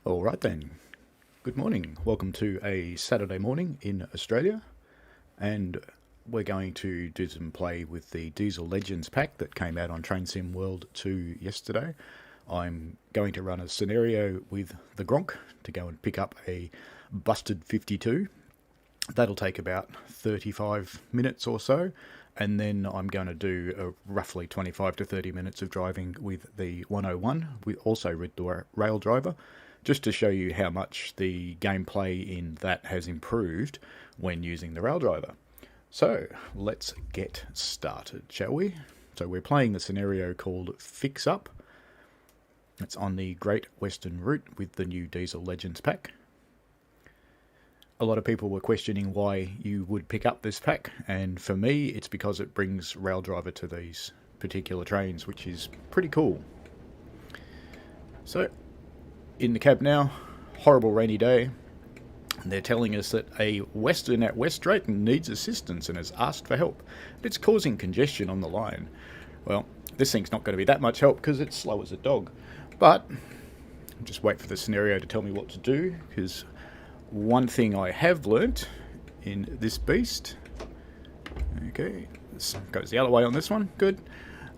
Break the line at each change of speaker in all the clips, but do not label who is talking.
All right then. Good morning. Welcome to a Saturday morning in Australia, and we're going to do some play with the Diesel Legends pack that came out on Train Sim World 2 yesterday. I'm going to run a scenario with the Gronk to go and pick up a busted 52. That'll take about 35 minutes or so, and then I'm going to do a roughly 25 to 30 minutes of driving with the 101, also with the Raildriver, just to show you how much the gameplay in that has improved when using the Raildriver. So let's get started, shall we? So we're playing the scenario called Fix Up. It's on the Great Western Route with the new Diesel Legends pack. A lot of people were questioning why you would pick up this pack, and for me it's because it brings Raildriver to these particular trains, which is pretty cool. So in the cab now, horrible rainy day, and they're telling us that a Western at West Drayton needs assistance and has asked for help. It's causing congestion on the line. Well, this thing's not going to be that much help because it's slow as a dog, but just wait for the scenario to tell me what to do, because one thing I have learnt in this beast, okay, this goes the other way on this one, good.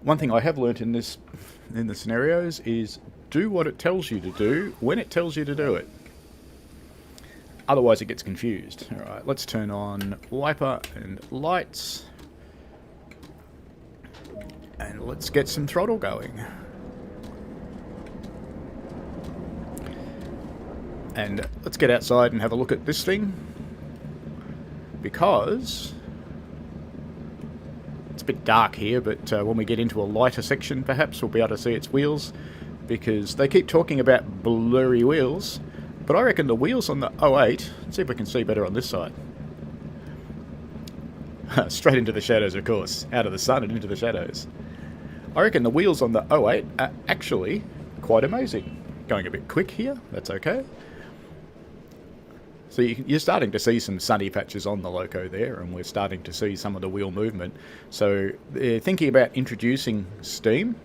One thing I have learnt in the scenarios is do what it tells you to do when it tells you to do it. Otherwise it gets confused. Alright, let's turn on wiper and lights. And let's get some throttle going. And let's get outside and have a look at this thing, because it's a bit dark here, but when we get into a lighter section perhaps we'll be able to see its wheels, because they keep talking about blurry wheels, but I reckon the wheels on the 08, let's see if we can see better on this side. Straight into the shadows, of course, out of the sun and into the shadows. I reckon the wheels on the 08 are actually quite amazing. Going a bit quick here, that's okay. So you're starting to see some sunny patches on the loco there, and we're starting to see some of the wheel movement. So they're thinking about introducing steam.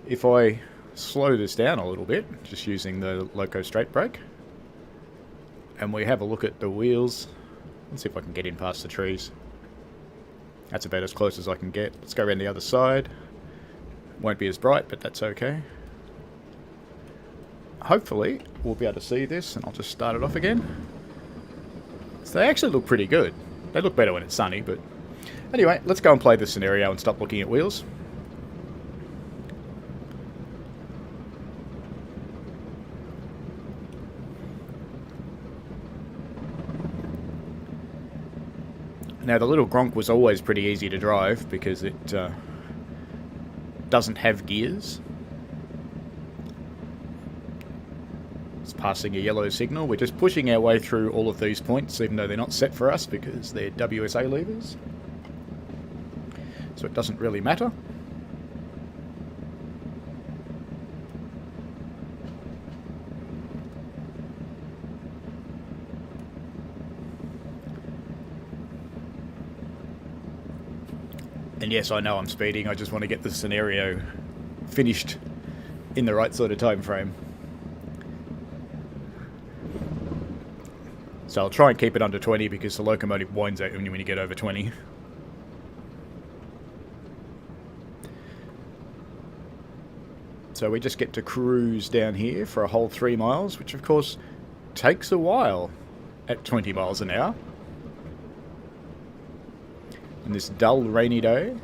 If I slow this down a little bit, just using the loco straight brake, and we have a look at the wheels. Let's see if I can get in past the trees. That's about as close as I can get. Let's go around the other side. Won't be as bright, but that's okay. Hopefully we'll be able to see this, and I'll just start it off again. So they actually look pretty good. They look better when it's sunny, but anyway, let's go and play this scenario and stop looking at wheels. Now the little Gronk was always pretty easy to drive because it doesn't have gears. It's passing a yellow signal. We're just pushing our way through all of these points, even though they're not set for us because they're WSA levers. So it doesn't really matter. And yes, I know I'm speeding. I just want to get the scenario finished in the right sort of time frame. So I'll try and keep it under 20 because the locomotive winds out when you get over 20. So we just get to cruise down here for a whole 3 miles, which of course takes a while at 20 miles an hour. In this dull rainy day,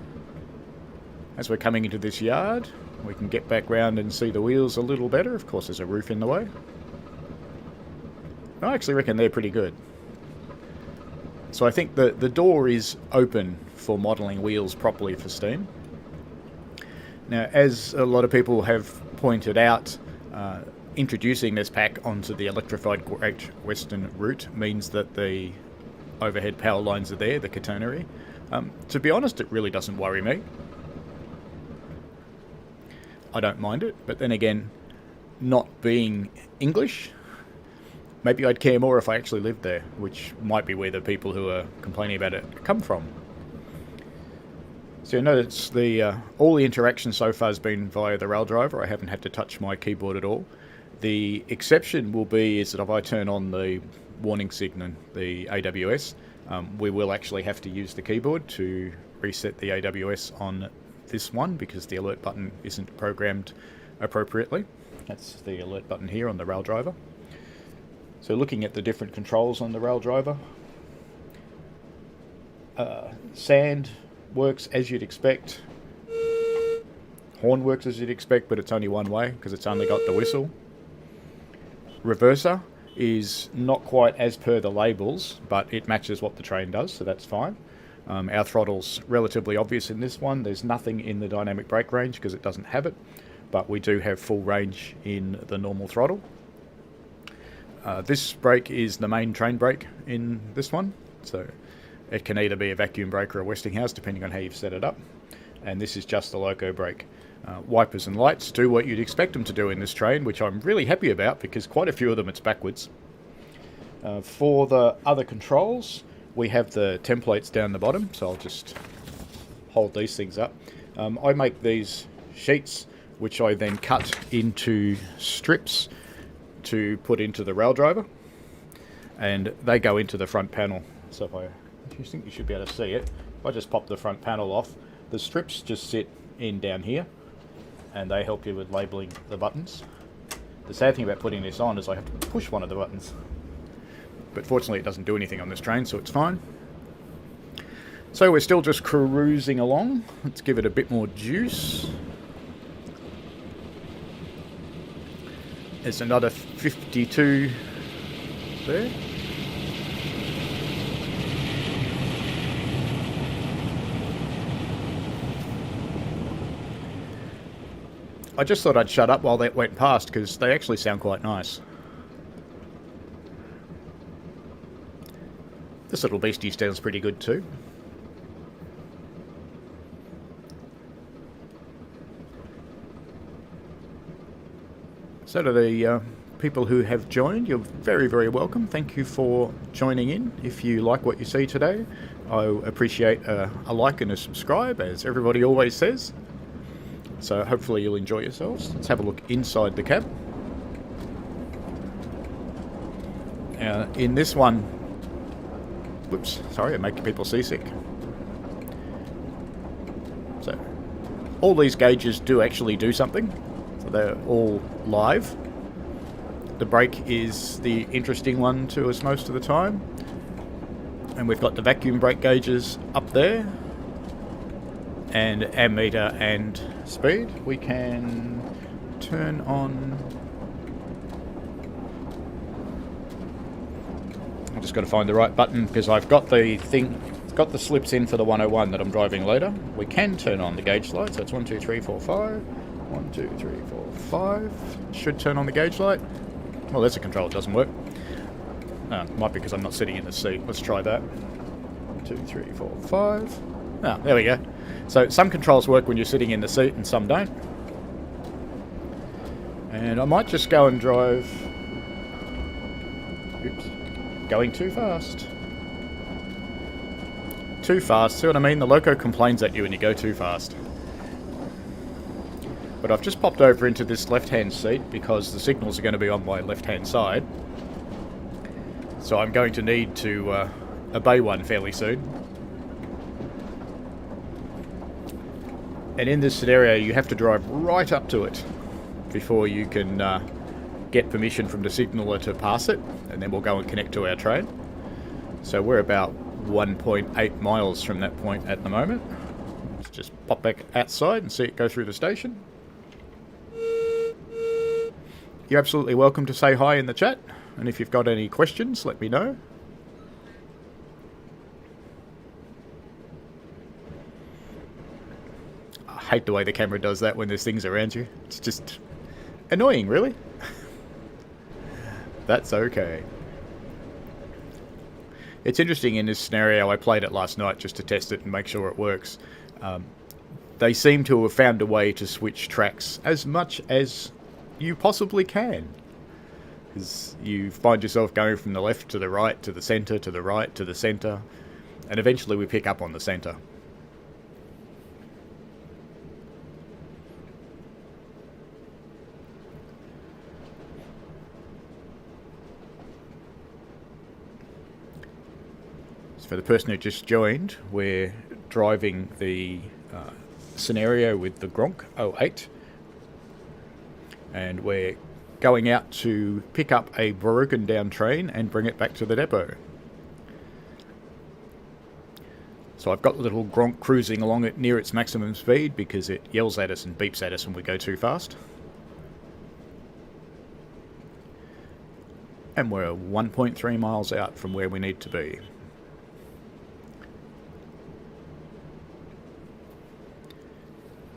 as we're coming into this yard, we can get back round and see the wheels a little better. Of course there's a roof in the way. I actually reckon they're pretty good. So I think the door is open for modelling wheels properly for steam. Now, as a lot of people have pointed out, introducing this pack onto the electrified Great Western Route means that the overhead power lines are there, the catenary. To be honest, it really doesn't worry me. I don't mind it, but then again, not being English, maybe I'd care more if I actually lived there, which might be where the people who are complaining about it come from. So you notice all the interaction so far has been via the Raildriver. I haven't had to touch my keyboard at all. The exception will be is that if I turn on the warning signal, the AWS, we will actually have to use the keyboard to reset the AWS on this one because the alert button isn't programmed appropriately. That's the alert button here on the Raildriver. So looking at the different controls on the Raildriver, sand works as you'd expect. Horn works as you'd expect, but it's only one way because it's only got the whistle. Reverser is not quite as per the labels, but it matches what the train does, so that's fine. Our throttle's relatively obvious in this one. There's nothing in the dynamic brake range because it doesn't have it, but we do have full range in the normal throttle. This brake is the main train brake in this one, so it can either be a vacuum brake or a Westinghouse depending on how you've set it up, and this is just the loco brake. Wipers and lights do what you'd expect them to do in this train, which I'm really happy about because quite a few of them it's backwards. For the other controls, we have the templates down the bottom, so I'll just hold these things up. I make these sheets which I then cut into strips to put into the Raildriver, and they go into the front panel. So if you think you should be able to see it, if I just pop the front panel off, the strips just sit in down here and they help you with labelling the buttons. The sad thing about putting this on is I have to push one of the buttons, but fortunately it doesn't do anything on this train, so it's fine. So we're still just cruising along. Let's give it a bit more juice. There's another 52 there. I just thought I'd shut up while that went past because they actually sound quite nice. This little beastie sounds pretty good too. So to the people who have joined, you're very, very welcome. Thank you for joining in. If you like what you see today, I appreciate a like and a subscribe, as everybody always says. So hopefully you'll enjoy yourselves. Let's have a look inside the cab. In this one, whoops, sorry, I'm making people seasick. So all these gauges do actually do something. So they're all live. The brake is the interesting one to us most of the time. And we've got the vacuum brake gauges up there. And ammeter and speed. We can turn on... I've just got to find the right button because I've got the thing, got the slips in for the 101 that I'm driving later. We can turn on the gauge light, so it's 1, 2, 3, 4, 5. 1, 2, 3, 4, 5. Should turn on the gauge light. Well, there's a control, it doesn't work. Might be because I'm not sitting in the seat. Let's try that. 1, 2, 3, 4, 5. Ah, there we go. So some controls work when you're sitting in the seat and some don't. And I might just go and drive... Oops. Going too fast. Too fast, see what I mean? The loco complains at you when you go too fast. But I've just popped over into this left-hand seat because the signals are going to be on my left-hand side. So I'm going to need to obey one fairly soon. And in this scenario, you have to drive right up to it before you can get permission from the signaller to pass it, and then we'll go and connect to our train. So we're about 1.8 miles from that point at the moment. Let's just pop back outside and see it go through the station. You're absolutely welcome to say hi in the chat, and if you've got any questions, let me know. I hate the way the camera does that when there's things around you. It's just annoying, really. That's okay. It's interesting in this scenario, I played it last night just to test it and make sure it works. They seem to have found a way to switch tracks as much as you possibly can. Because you find yourself going from the left to the right, to the centre, to the right, to the centre, and eventually we pick up on the centre. For the person who just joined, we're driving the scenario with the Gronk 08, and we're going out to pick up a broken down train and bring it back to the depot. So I've got the little Gronk cruising along it near its maximum speed because it yells at us and beeps at us when we go too fast. And we're 1.3 miles out from where we need to be.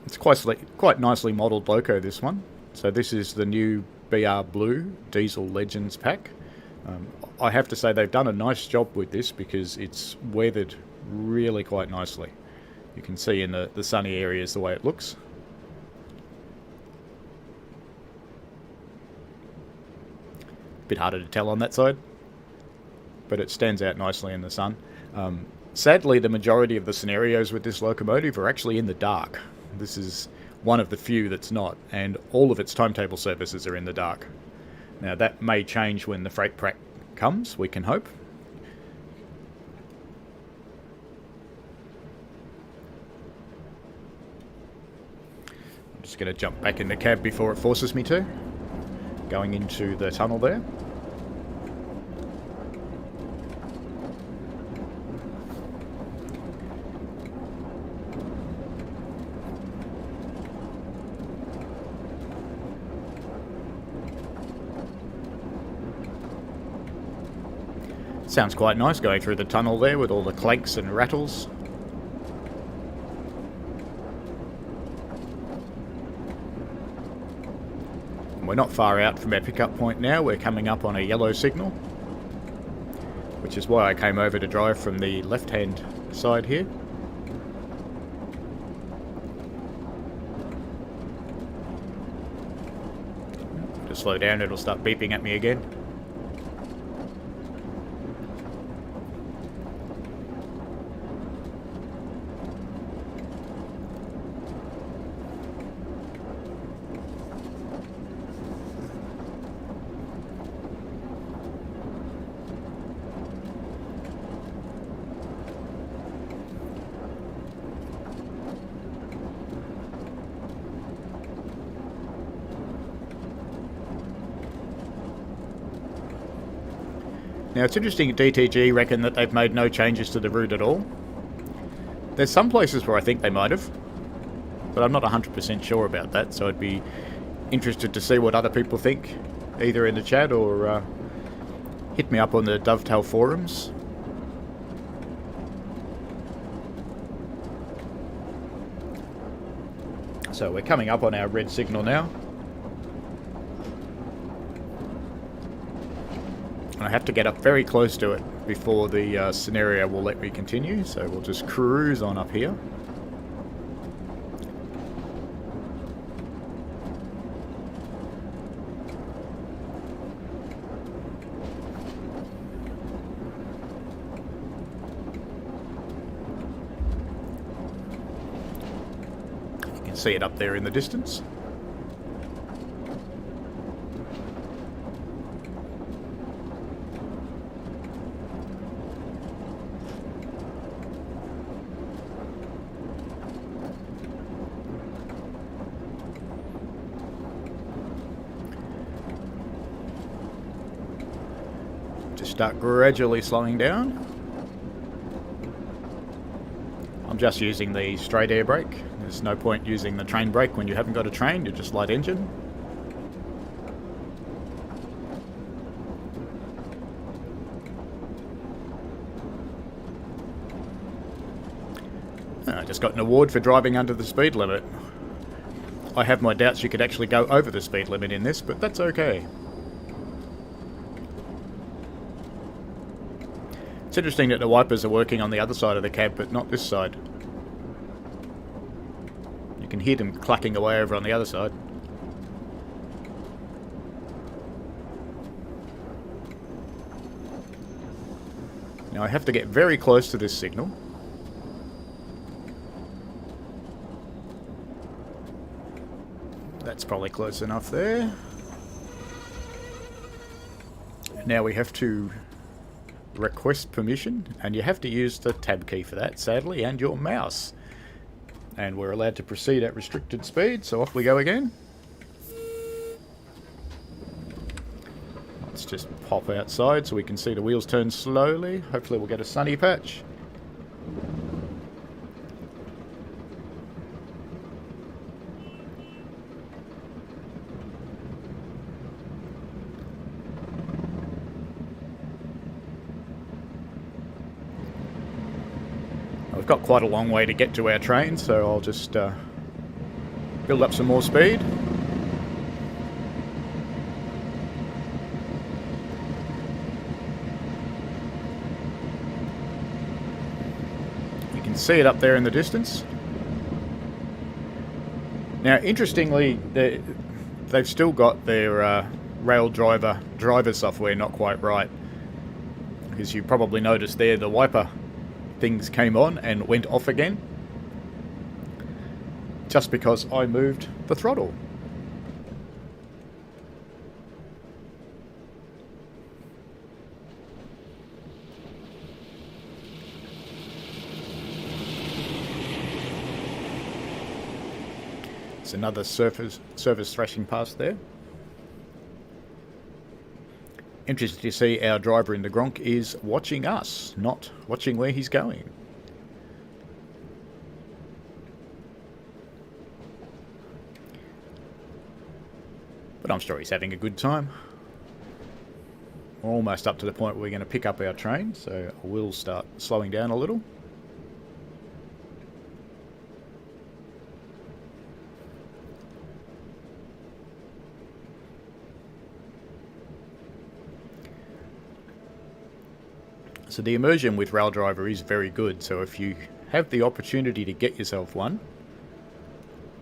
It's quite nicely modelled loco, this one. So this is the new BR Blue Diesel Legends pack. I have to say they've done a nice job with this because it's weathered really quite nicely. You can see in the sunny areas the way it looks. Bit harder to tell on that side, but it stands out nicely in the sun. Sadly, the majority of the scenarios with this locomotive are actually in the dark. This is one of the few that's not, and all of its timetable services are in the dark. Now that may change when the freight pack comes, we can hope. I'm just going to jump back in the cab before it forces me to. Going into the tunnel there. Sounds quite nice going through the tunnel there with all the clanks and rattles. We're not far out from our pickup point now. We're coming up on a yellow signal, which is why I came over to drive from the left-hand side here. To slow down, it'll start beeping at me again. Now it's interesting, DTG reckon that they've made no changes to the route at all. There's some places where I think they might have, but I'm not 100% sure about that, so I'd be interested to see what other people think, either in the chat or hit me up on the Dovetail forums. So we're coming up on our red signal now. I have to get up very close to it before the scenario will let me continue, so we'll just cruise on up here. You can see it up there in the distance. Start gradually slowing down. I'm just using the straight air brake. There's no point using the train brake when you haven't got a train, you're just light engine. I just got an award for driving under the speed limit. I have my doubts you could actually go over the speed limit in this, but that's okay. It's interesting that the wipers are working on the other side of the cab, but not this side. You can hear them clucking away over on the other side. Now I have to get very close to this signal. That's probably close enough there. Now we have to request permission, and you have to use the tab key for that, sadly, and your mouse. And we're allowed to proceed at restricted speed, so off we go again. Let's just pop outside so we can see the wheels turn slowly. Hopefully we'll get a sunny patch. We've got quite a long way to get to our train, so I'll just build up some more speed. You can see it up there in the distance. Now, interestingly, they've still got their Raildriver driver software not quite right, because you probably noticed there the wiper things came on and went off again, just because I moved the throttle. It's another surface thrashing past there. Interesting to see our driver in the Gronk is watching us, not watching where he's going. But I'm sure he's having a good time. We're almost up to the point where we're going to pick up our train, so I will start slowing down a little. So the immersion with Raildriver is very good, so if you have the opportunity to get yourself one,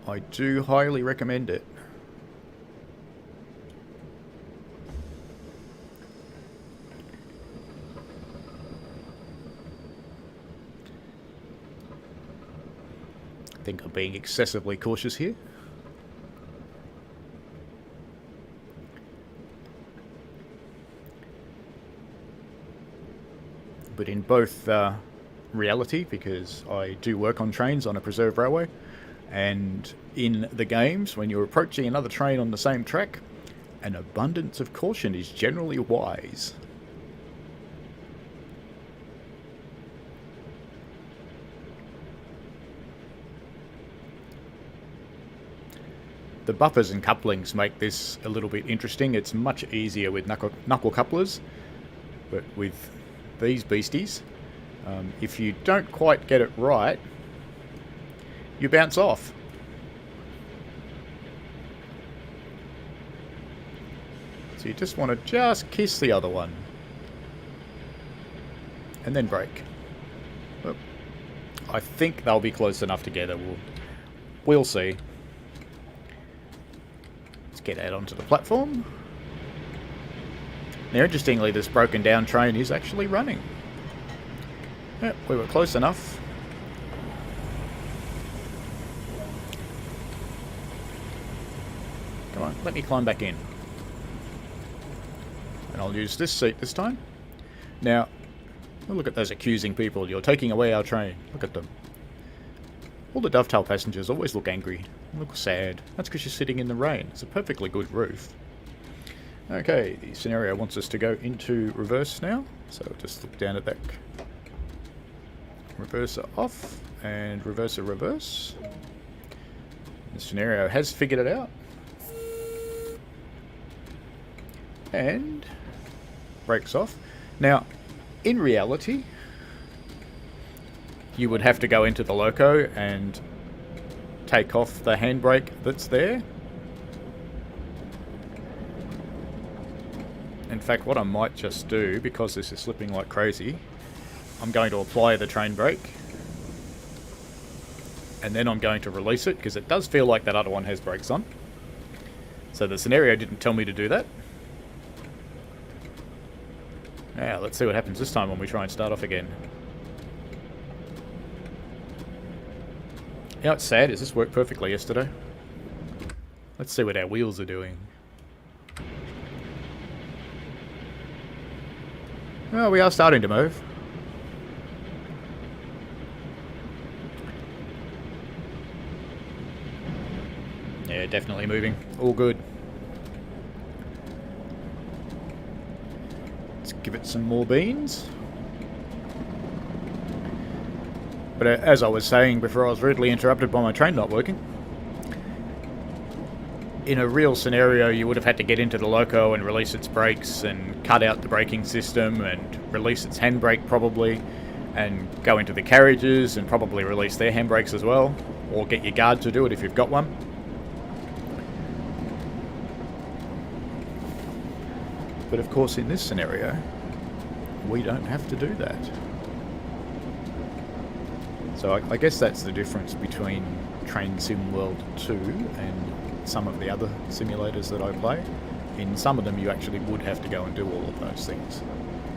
I do highly recommend it. I think I'm being excessively cautious here. But in both reality, because I do work on trains on a preserved railway, and in the games, when you're approaching another train on the same track, an abundance of caution is generally wise. The buffers and couplings make this a little bit interesting. It's much easier with knuckle couplers, but with these beasties, if you don't quite get it right, you bounce off. So you just want to just kiss the other one and then brake. Well, I think they'll be close enough together. We'll see. Let's get out onto the platform. Now, interestingly, this broken down train is actually running. Yep, we were close enough. Come on, let me climb back in. And I'll use this seat this time. Now, look at those accusing people. You're taking away our train. Look at them. All the dovetail passengers always look angry. Look sad. That's because you're sitting in the rain. It's a perfectly good roof. Okay, the scenario wants us to go into reverse now, so just look down at that. Reverser off, and reverser reverse. The scenario has figured it out. And brakes off. Now, in reality, you would have to go into the loco and take off the handbrake that's there. In fact, what I might just do, because this is slipping like crazy, I'm going to apply the train brake, and then I'm going to release it, because it does feel like that other one has brakes on. So the scenario didn't tell me to do that. Now, let's see what happens this time when we try and start off again. You know what's sad is this worked perfectly yesterday. Let's see what our wheels are doing. Well, we are starting to move. Yeah, definitely moving. All good. Let's give it some more beans. But as I was saying before, I was rudely interrupted by my train not working. In a real scenario, you would have had to get into the loco and release its brakes and cut out the braking system and release its handbrake probably, and go into the carriages and probably release their handbrakes as well, or get your guard to do it if you've got one. But of course, in this scenario, we don't have to do that. So I guess that's the difference between Train Sim World 2 and some of the other simulators that I play. In some of them you actually would have to go and do all of those things.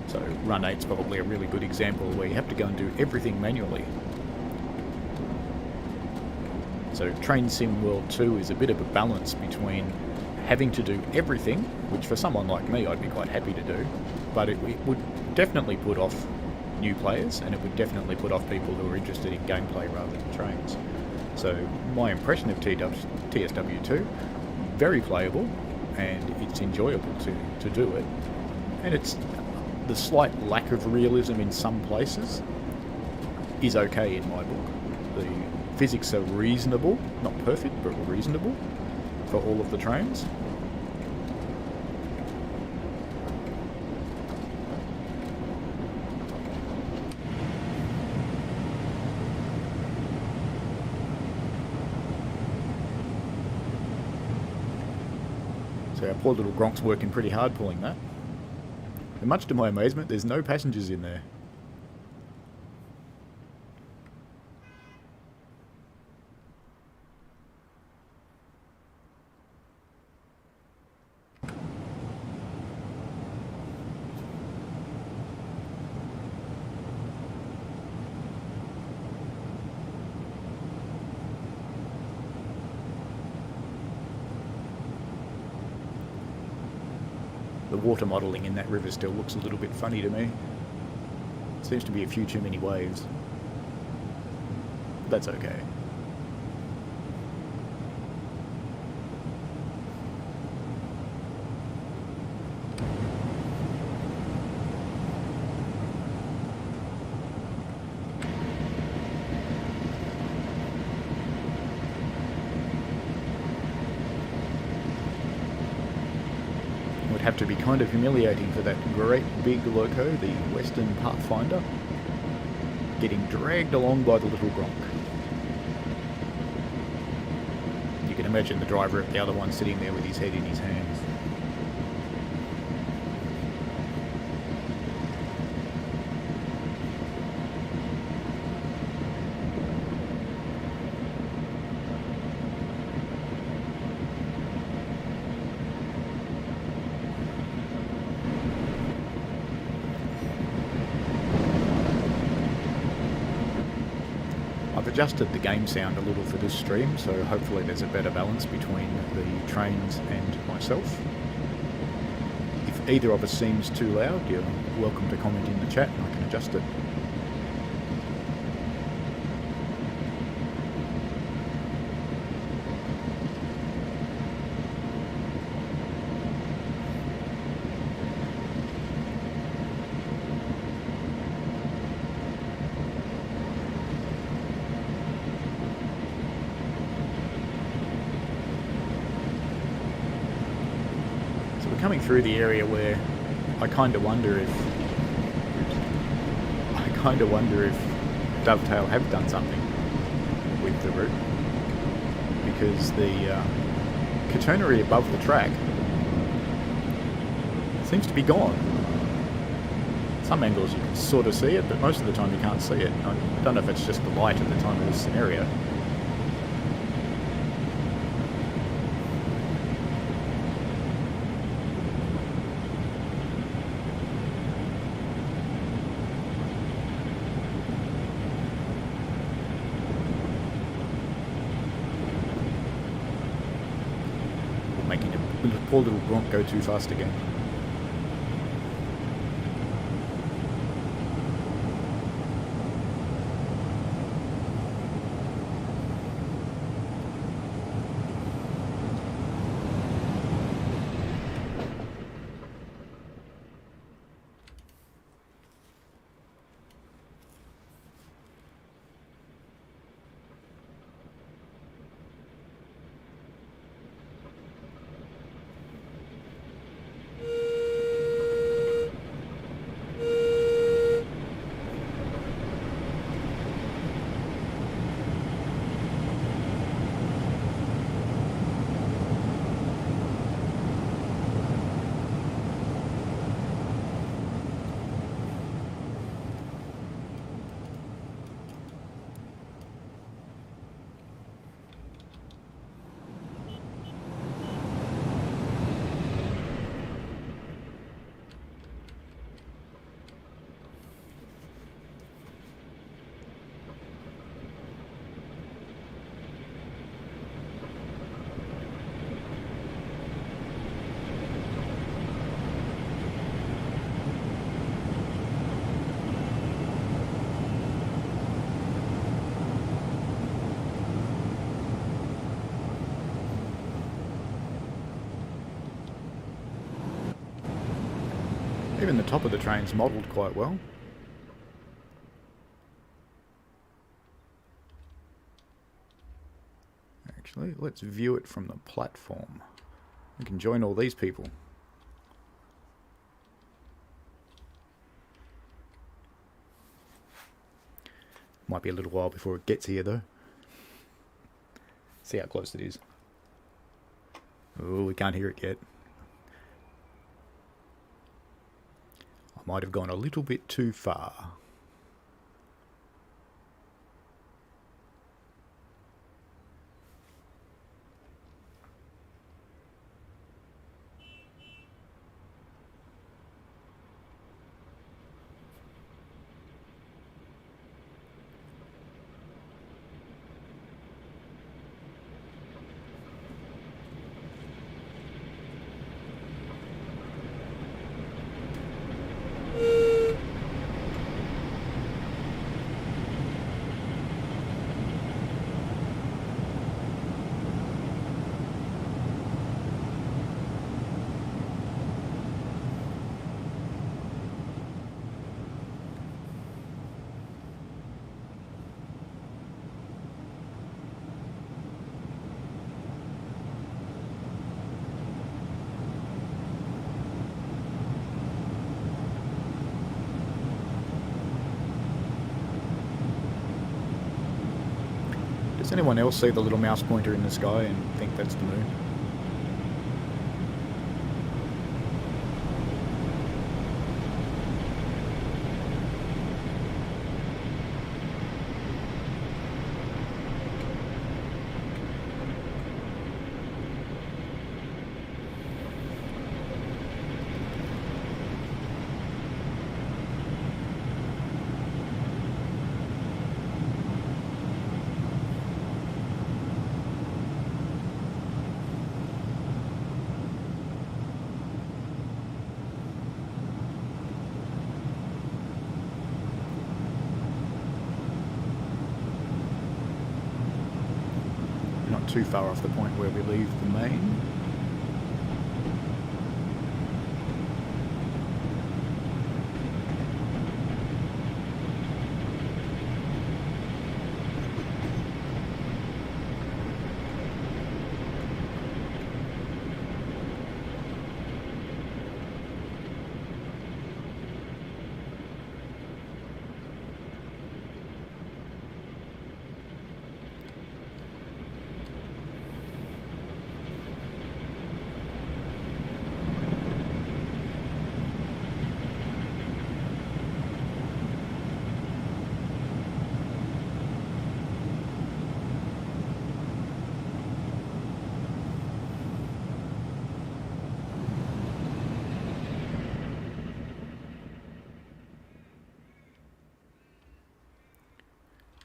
So Run 8's probably a really good example where you have to go and do everything manually. So Train Sim World 2 is a bit of a balance between having to do everything, which for someone like me I'd be quite happy to do, but it would definitely put off new players, and it would definitely put off people who are interested in gameplay rather than trains. So my impression of TSW2, very playable, and it's enjoyable to do it. And it's the slight lack of realism in some places is okay in my book. The physics are reasonable, not perfect, but reasonable for all of the trains. So our poor little Gronk's working pretty hard pulling that. And much to my amazement, there's no passengers in there. The water modelling in that river still looks a little bit funny to me. Seems to be a few too many waves. That's okay. Would have to be kind of humiliating for that great big loco, the Western Pathfinder, getting dragged along by the little Gronk. You can imagine the driver of the other one sitting there with his head in his hands. I've adjusted the game sound a little for this stream, so hopefully there's a better balance between the trains and myself. If either of us seems too loud, you're welcome to comment in the chat and I can adjust it. Coming through the area where I kind of wonder if Dovetail have done something with the route, because the catenary above the track seems to be gone. Some angles you can sort of see it, but most of the time you can't see it. I don't know if it's just the light at the time of this scenario. Making the poor little Gronk go too fast again. Even the top of the train's modelled quite well. Actually, let's view it from the platform. We can join all these people. Might be a little while before it gets here though. See how close it is. Oh, we can't hear it yet. I might have gone a little bit too far. Does anyone else see the little mouse pointer in the sky and think that's the moon? Not too far off the point where we leave the main.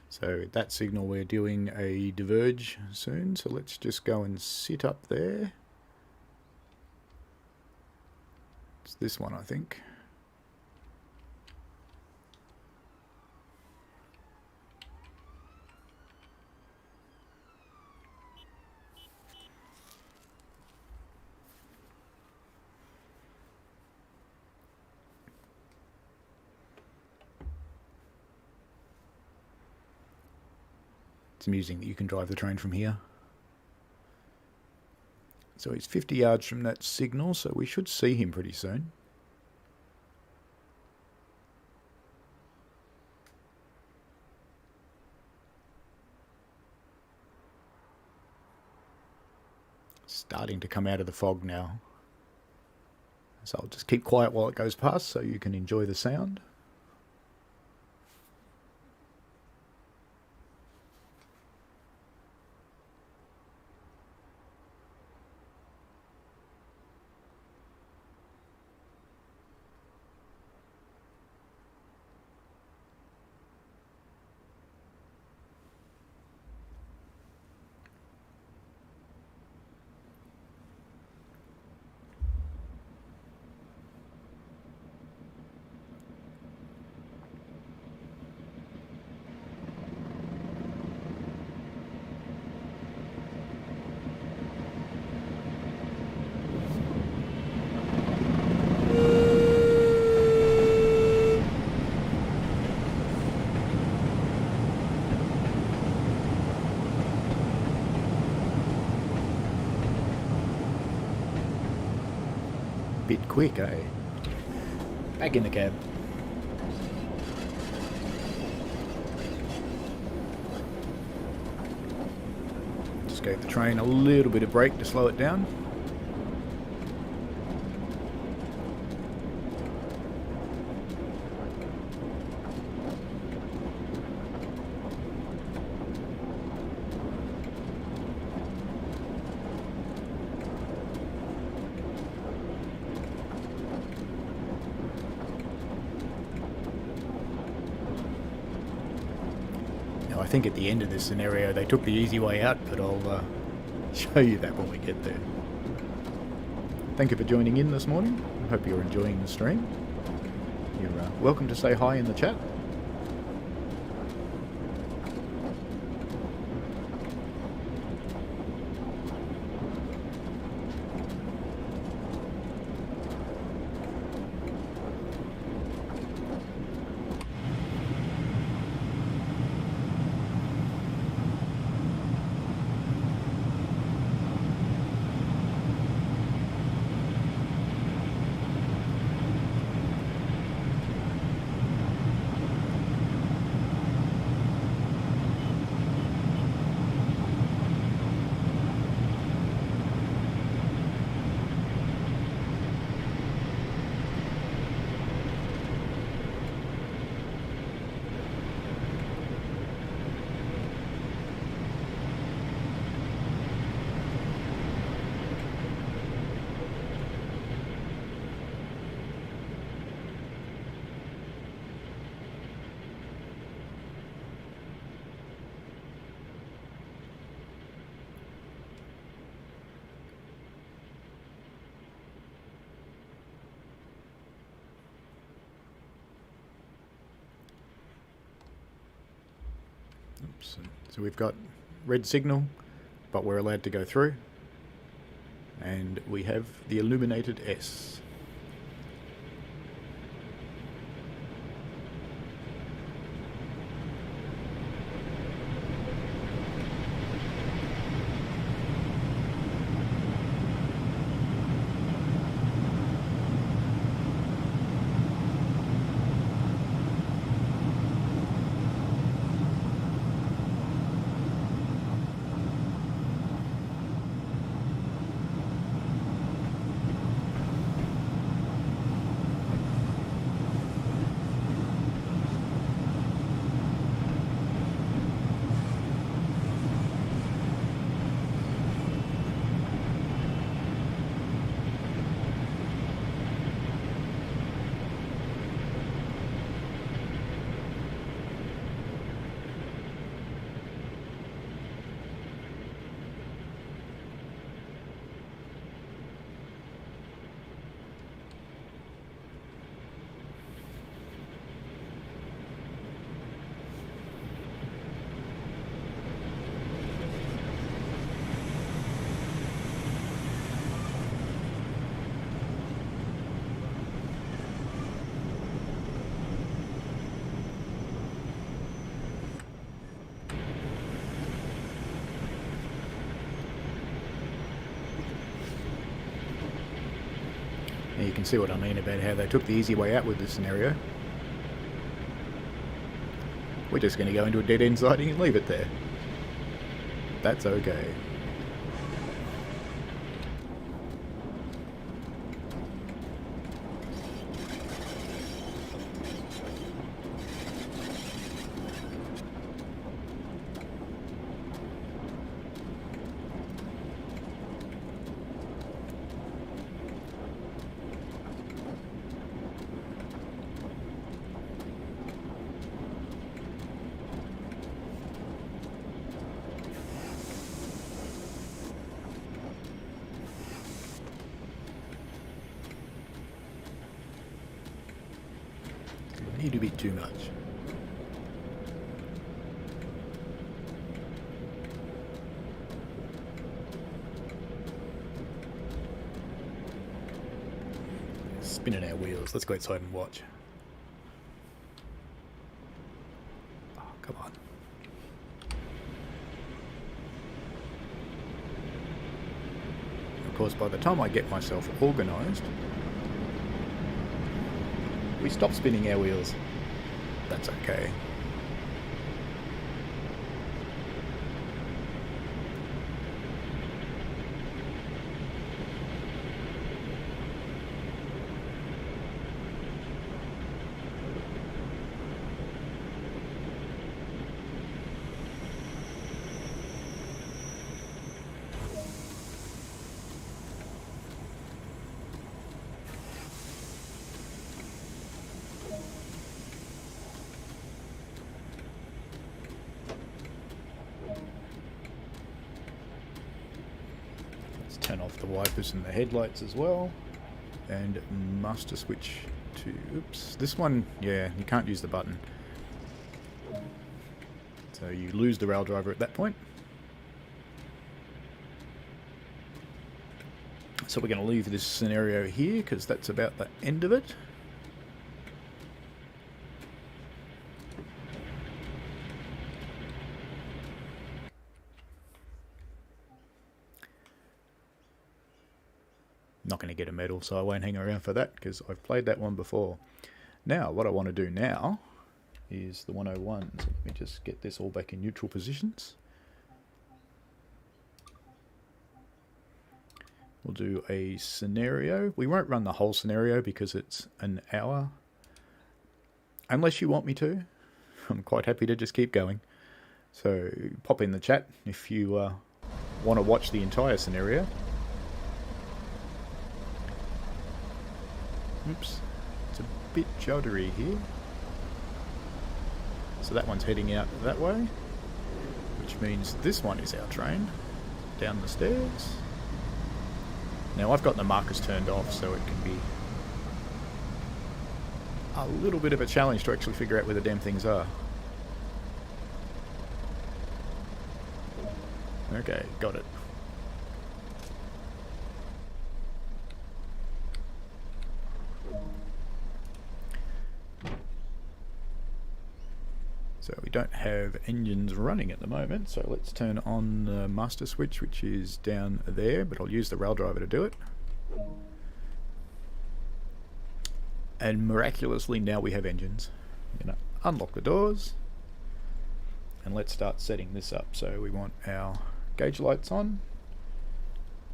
So that signal we're doing a diverge soon, so let's just go and sit up there. It's this one, I think. It's amusing that you can drive the train from here. So he's 50 yards from that signal, so we should see him pretty soon. Starting to come out of the fog now. So I'll just keep quiet while it goes past so you can enjoy the sound. Bit quick, eh? Back in the cab. Just gave the train a little bit of brake to slow it down. I think at the end of this scenario they took the easy way out, but I'll show you that when we get there. Thank you for joining in this morning. I hope you're enjoying the stream. You're welcome to say hi in the chat. Oops. So we've got red signal, but we're allowed to go through. And we have the illuminated S. Now you can see what I mean about how they took the easy way out with this scenario. We're just going to go into a dead-end siding and leave it there. That's okay. Need to be too much. Spinning our wheels. Let's go outside and watch. Oh, come on. course, by the time I get myself organised, we stop spinning our wheels. That's okay. Turn off the wipers and the headlights as well, and master switch to, oops, this one, yeah, you can't use the button, so you lose the Raildriver at that point. So we're going to leave this scenario here because that's about the end of it. Not going to get a medal, so I won't hang around for that because I've played that one before. Now, what I want to do now is the 101. So let me just get this all back in neutral positions. We'll do a scenario. We won't run the whole scenario because it's an hour. Unless you want me to. I'm quite happy to just keep going. So pop in the chat if you want to watch the entire scenario. Oops, it's a bit juddery here. So that one's heading out that way, which means this one is our train down the stairs. Now I've got the markers turned off, so it can be a little bit of a challenge to actually figure out where the damn things are. Okay, got it. So we don't have engines running at the moment, so let's turn on the master switch, which is down there, but I'll use the Raildriver to do it. And miraculously now we have engines. I'm going to unlock the doors, and let's start setting this up. So we want our gauge lights on.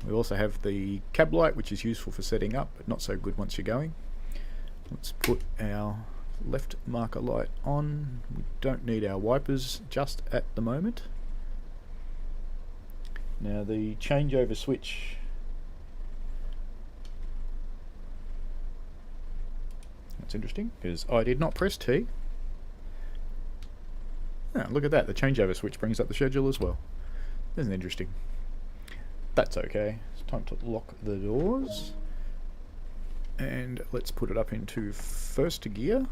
We also have the cab light, which is useful for setting up, but not so good once you're going. Let's put our left marker light on. We don't need our wipers just at the moment. Now the changeover switch, that's interesting because I did not press T. Oh, look at that, the changeover switch brings up the schedule as well. Isn't interesting? That's okay. It's time to lock the doors, and let's put it up into first gear.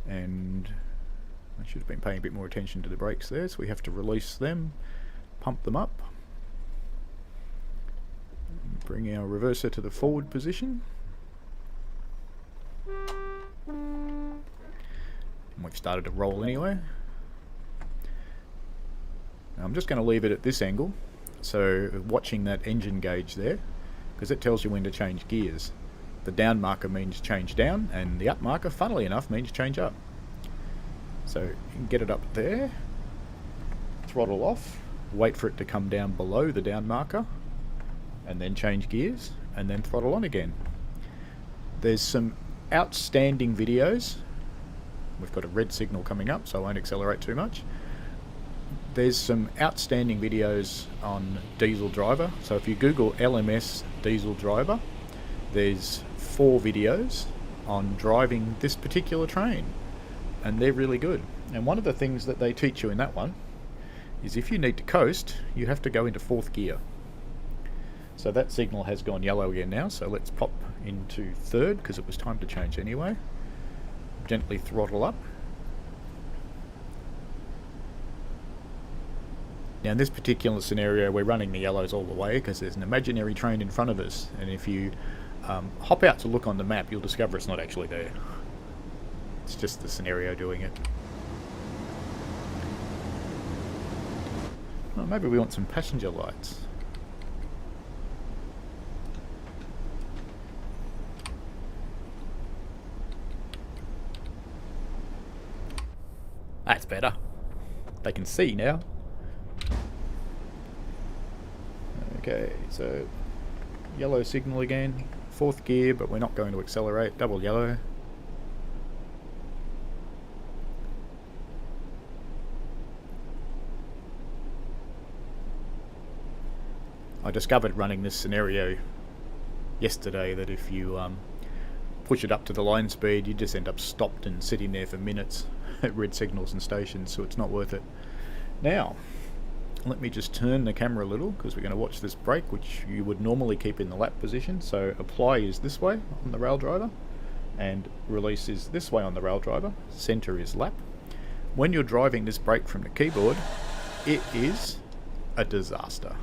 And I should have been paying a bit more attention to the brakes there, so we have to release them, pump them up, bring our reverser to the forward position, and we've started to roll anyway. Now I'm just going to leave it at this angle, so watching that engine gauge there, because it tells you when to change gears. The down marker means change down, and the up marker, funnily enough, means change up. So you can get it up there, throttle off, wait for it to come down below the down marker, and then change gears, and then throttle on again. There's some outstanding videos. We've got a red signal coming up, so I won't accelerate too much. There's some outstanding videos on Diesel Driver. So if you Google LMS Diesel Driver, there's 4 videos on driving this particular train, and they're really good. And one of the things that they teach you in that one is if you need to coast, you have to go into 4th gear. So that signal has gone yellow again now, so let's pop into 3rd because it was time to change anyway. Gently throttle up. Now in this particular scenario we're running the yellows all the way because there's an imaginary train in front of us, and if you hop out to look on the map, you'll discover it's not actually there. It's just the scenario doing it. Well, maybe we want some passenger lights. That's better. They can see now. Okay, so yellow signal again. 4th gear, but we're not going to accelerate. Double yellow. I discovered running this scenario yesterday that if you push it up to the line speed, you just end up stopped and sitting there for minutes at red signals and stations, so it's not worth it. Now, let me just turn the camera a little because we're going to watch this brake, which you would normally keep in the lap position. So apply is this way on the Raildriver and release is this way on the Raildriver. Center is lap. When you're driving this brake from the keyboard, it is a disaster.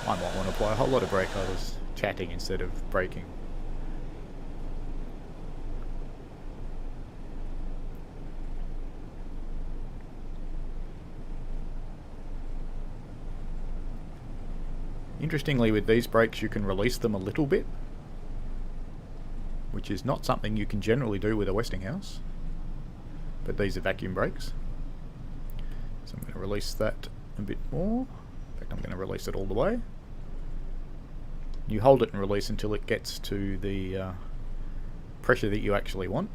I might want to apply a whole lot of brake. I was chatting instead of braking. Interestingly, with these brakes you can release them a little bit, which is not something you can generally do with a Westinghouse, but these are vacuum brakes. So I'm going to release that a bit more. In fact, I'm going to release it all the way. You hold it and release until it gets to the pressure that you actually want.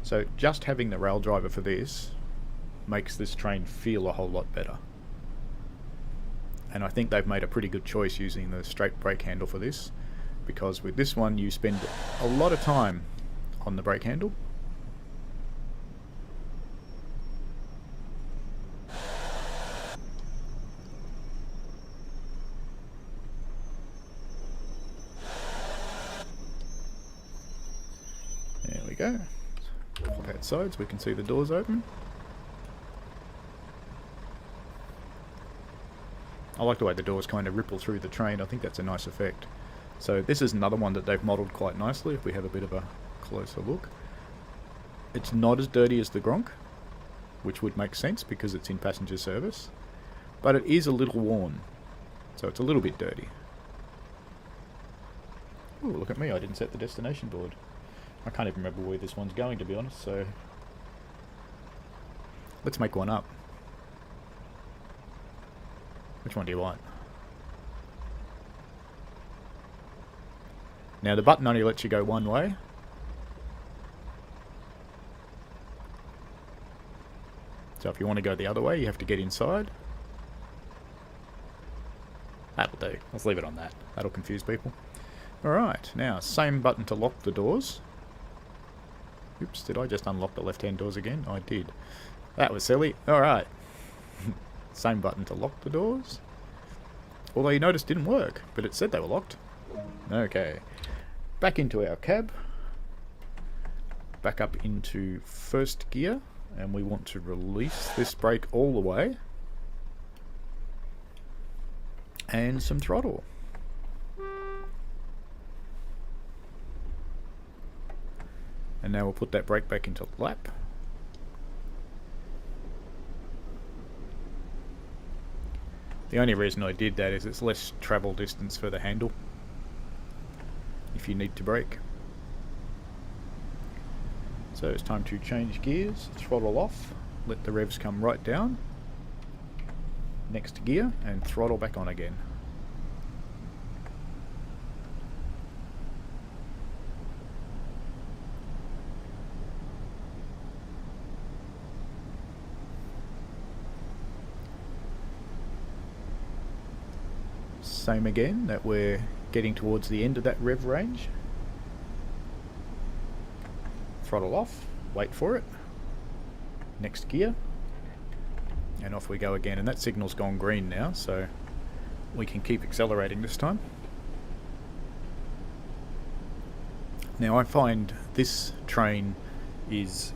So just having the Raildriver for this makes this train feel a whole lot better. And I think they've made a pretty good choice using the straight brake handle for this, because with this one you spend a lot of time on the brake handle. There we go. Pop outside so we can see the doors open. I like the way the doors kind of ripple through the train. I think that's a nice effect. So this is another one that they've modelled quite nicely if we have a bit of a closer look. It's not as dirty as the Gronk, which would make sense because it's in passenger service, but it is a little worn, so it's a little bit dirty. Ooh, look at me, I didn't set the destination board. I can't even remember where this one's going, to be honest, so let's make one up. Which one do you want? Now the button only lets you go one way. So if you want to go the other way, you have to get inside. That'll do. Let's leave it on that. That'll confuse people. Alright, now same button to lock the doors. Oops, did I just unlock the left-hand doors again? I did. That was silly. Alright. Same button to lock the doors. Although you notice didn't work, but it said they were locked. Okay. Back into our cab. Back up into first gear. And we want to release this brake all the way. And some throttle. And now we'll put that brake back into lap. The only reason I did that is it's less travel distance for the handle if you need to brake. So it's time to change gears, throttle off, let the revs come right down, next gear, and throttle back on again. Same again, that we're getting towards the end of that rev range. Throttle off, wait for it, next gear, and off we go again. And that signal's gone green now, so we can keep accelerating this time. Now I find this train is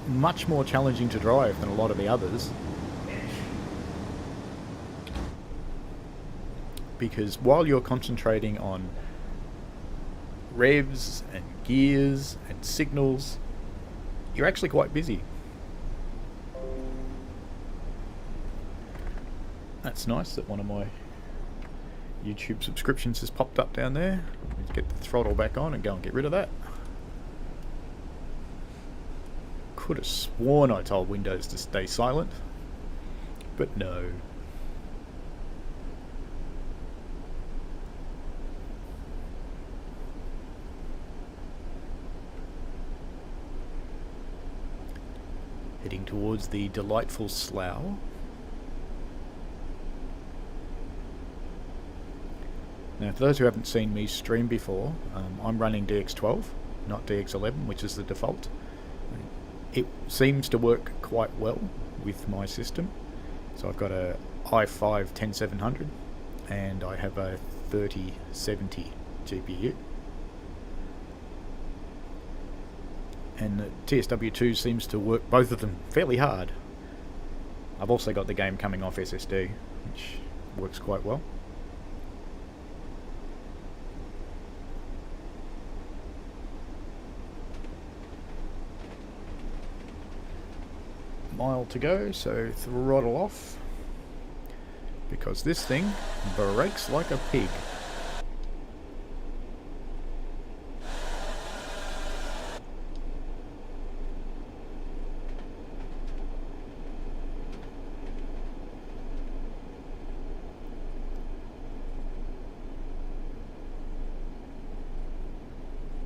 much more challenging to drive than a lot of the others, because while you're concentrating on revs and gears and signals, you're actually quite busy. That's nice that one of my YouTube subscriptions has popped up down there. Let's get the throttle back on and go and get rid of that. Could have sworn I told Windows to stay silent, but no. Heading towards the delightful Slough. Now, for those who haven't seen me stream before, I'm running DX12, not DX11, which is the default. It seems to work quite well with my system. So I've got a i5 10700 and I have a 3070 GPU. And the TSW2 seems to work both of them fairly hard. I've also got the game coming off SSD, which works quite well. Mile to go, so throttle off, because this thing brakes like a pig.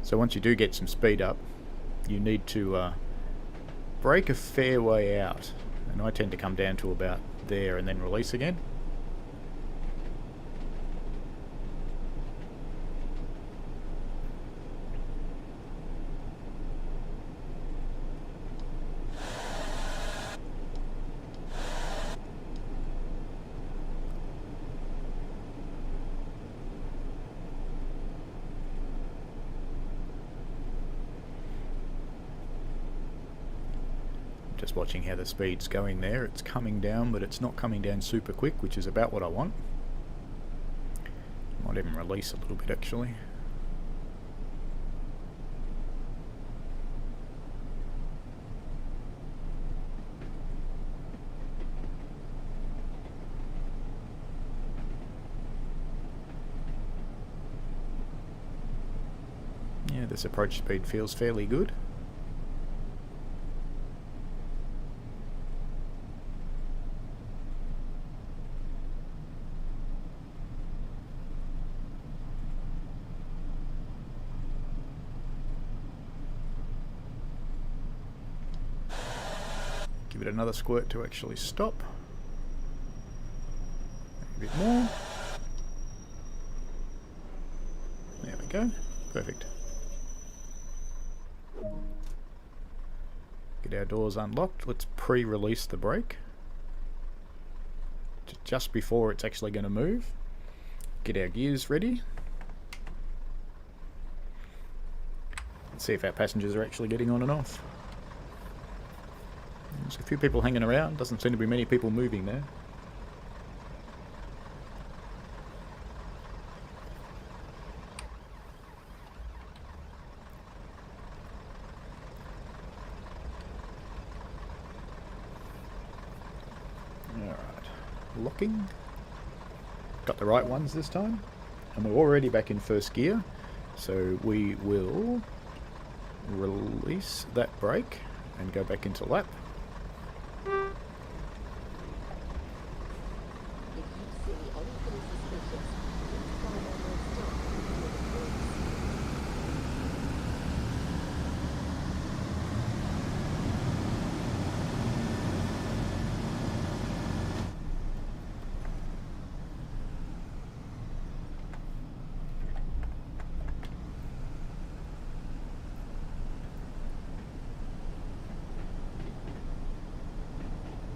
So once you do get some speed up, you need to brake a fair way out, and I tend to come down to about there and then release again. Just watching how the speed's going there. It's coming down, but it's not coming down super quick, which is about what I want. Might even release a little bit actually. Yeah, this approach speed feels fairly good. Give it another squirt to actually stop. A bit more. There we go. Perfect. Get our doors unlocked. Let's pre-release the brake. Just before it's actually going to move. Get our gears ready. Let's see if our passengers are actually getting on and off. There's a few people hanging around. Doesn't seem to be many people moving there. Alright. Locking. Got the right ones this time. And we're already back in first gear. So we will release that brake and go back into lap.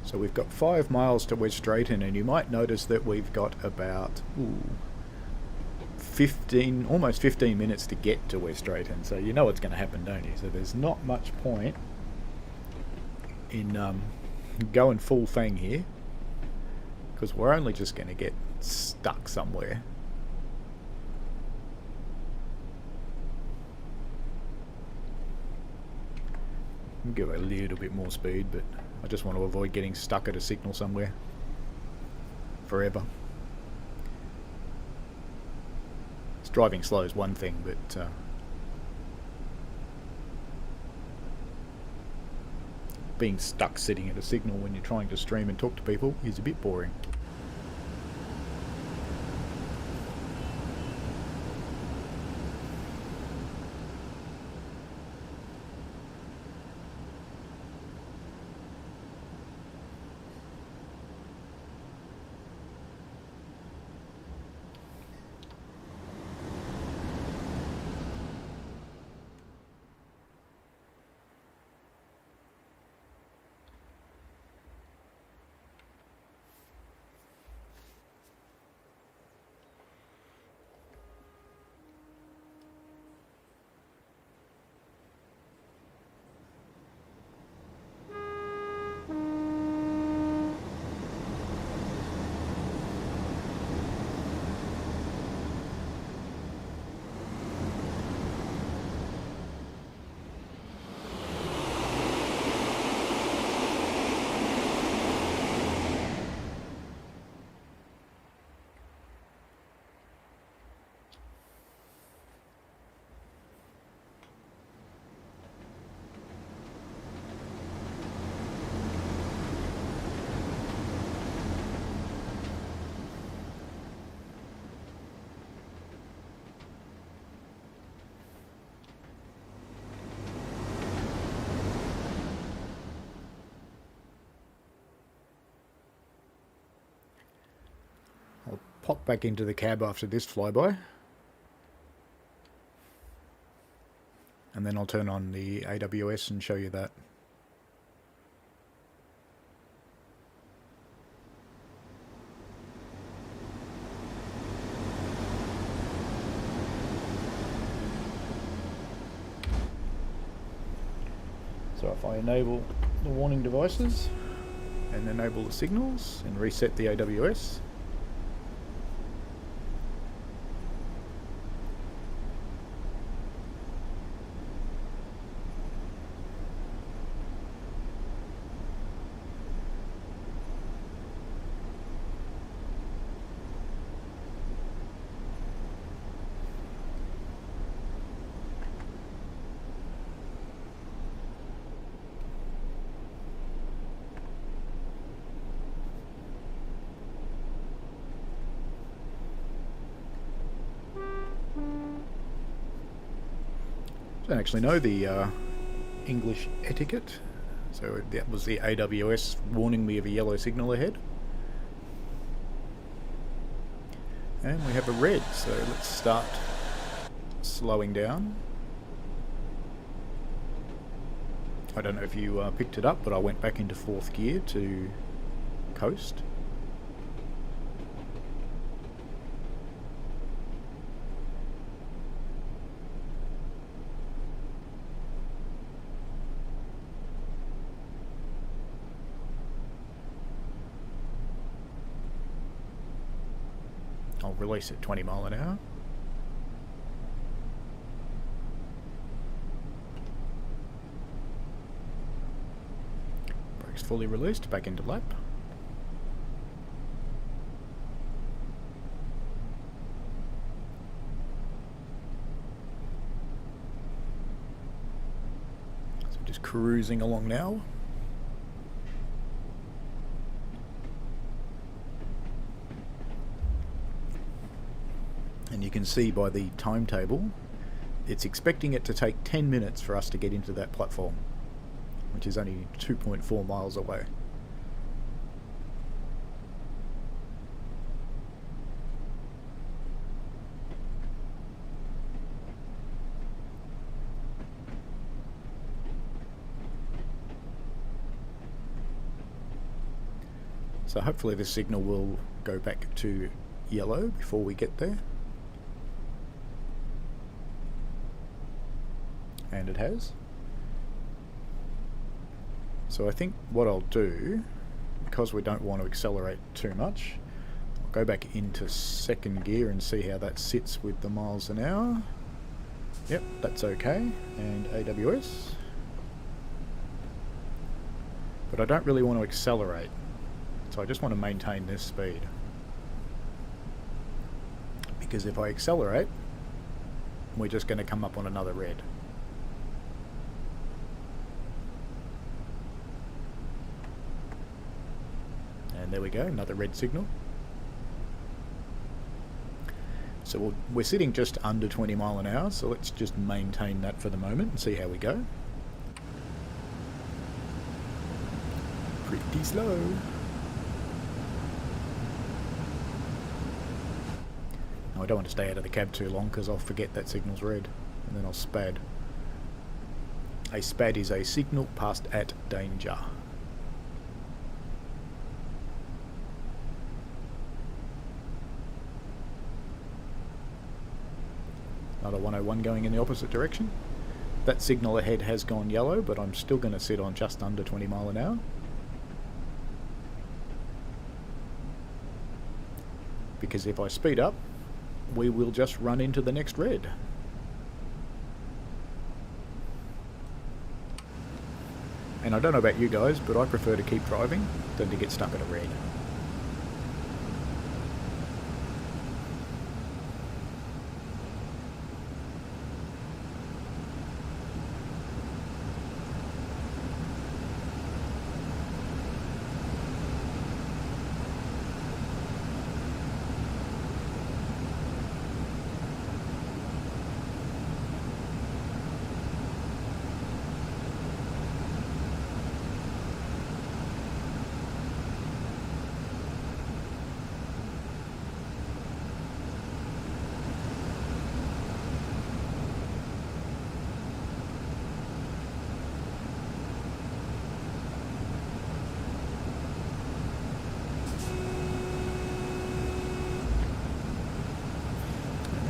So we've got 5 miles to West Drayton, and you might notice that we've got about 15, almost 15 minutes to get to West Drayton. So you know what's going to happen, don't you? So there's not much point in going full fang here, because we're only just going to get stuck somewhere. I'll give it a little bit more speed, but I just want to avoid getting stuck at a signal somewhere forever. driving slow is one thing, but being stuck sitting at a signal when you're trying to stream and talk to people is a bit boring. I'll pop back into the cab after this flyby, and then I'll turn on the AWS and show you that. So if I enable the warning devices and enable the signals and reset the AWS, I don't actually know the English etiquette, so that was the AWS warning me of a yellow signal ahead. And we have a red, so let's start slowing down. I don't know if you picked it up, but I went back into 4th gear to coast. I'll release at 20 mile an hour. Brakes fully released, back into lap. So just cruising along now. And you can see by the timetable, it's expecting it to take 10 minutes for us to get into that platform, which is only 2.4 miles away. So hopefully the signal will go back to yellow before we get there. And it has. So I think what I'll do, because we don't want to accelerate too much, I'll go back into 2nd gear and see how that sits with the miles an hour. Yep, that's okay. And AWS. But I don't really want to accelerate, so I just want to maintain this speed. Because if I accelerate, we're just going to come up on another red. And there we go, another red signal. So we're sitting just under 20 mile an hour, so let's just maintain that for the moment and see how we go. Pretty slow. Now I don't want to stay out of the cab too long because I'll forget that signal's red and then I'll spad. A spad is a signal passed at danger. Another 101 going in the opposite direction. That signal ahead has gone yellow, but I'm still going to sit on just under 20 mile an hour. Because if I speed up, we will just run into the next red. And I don't know about you guys, but I prefer to keep driving than to get stuck at a red.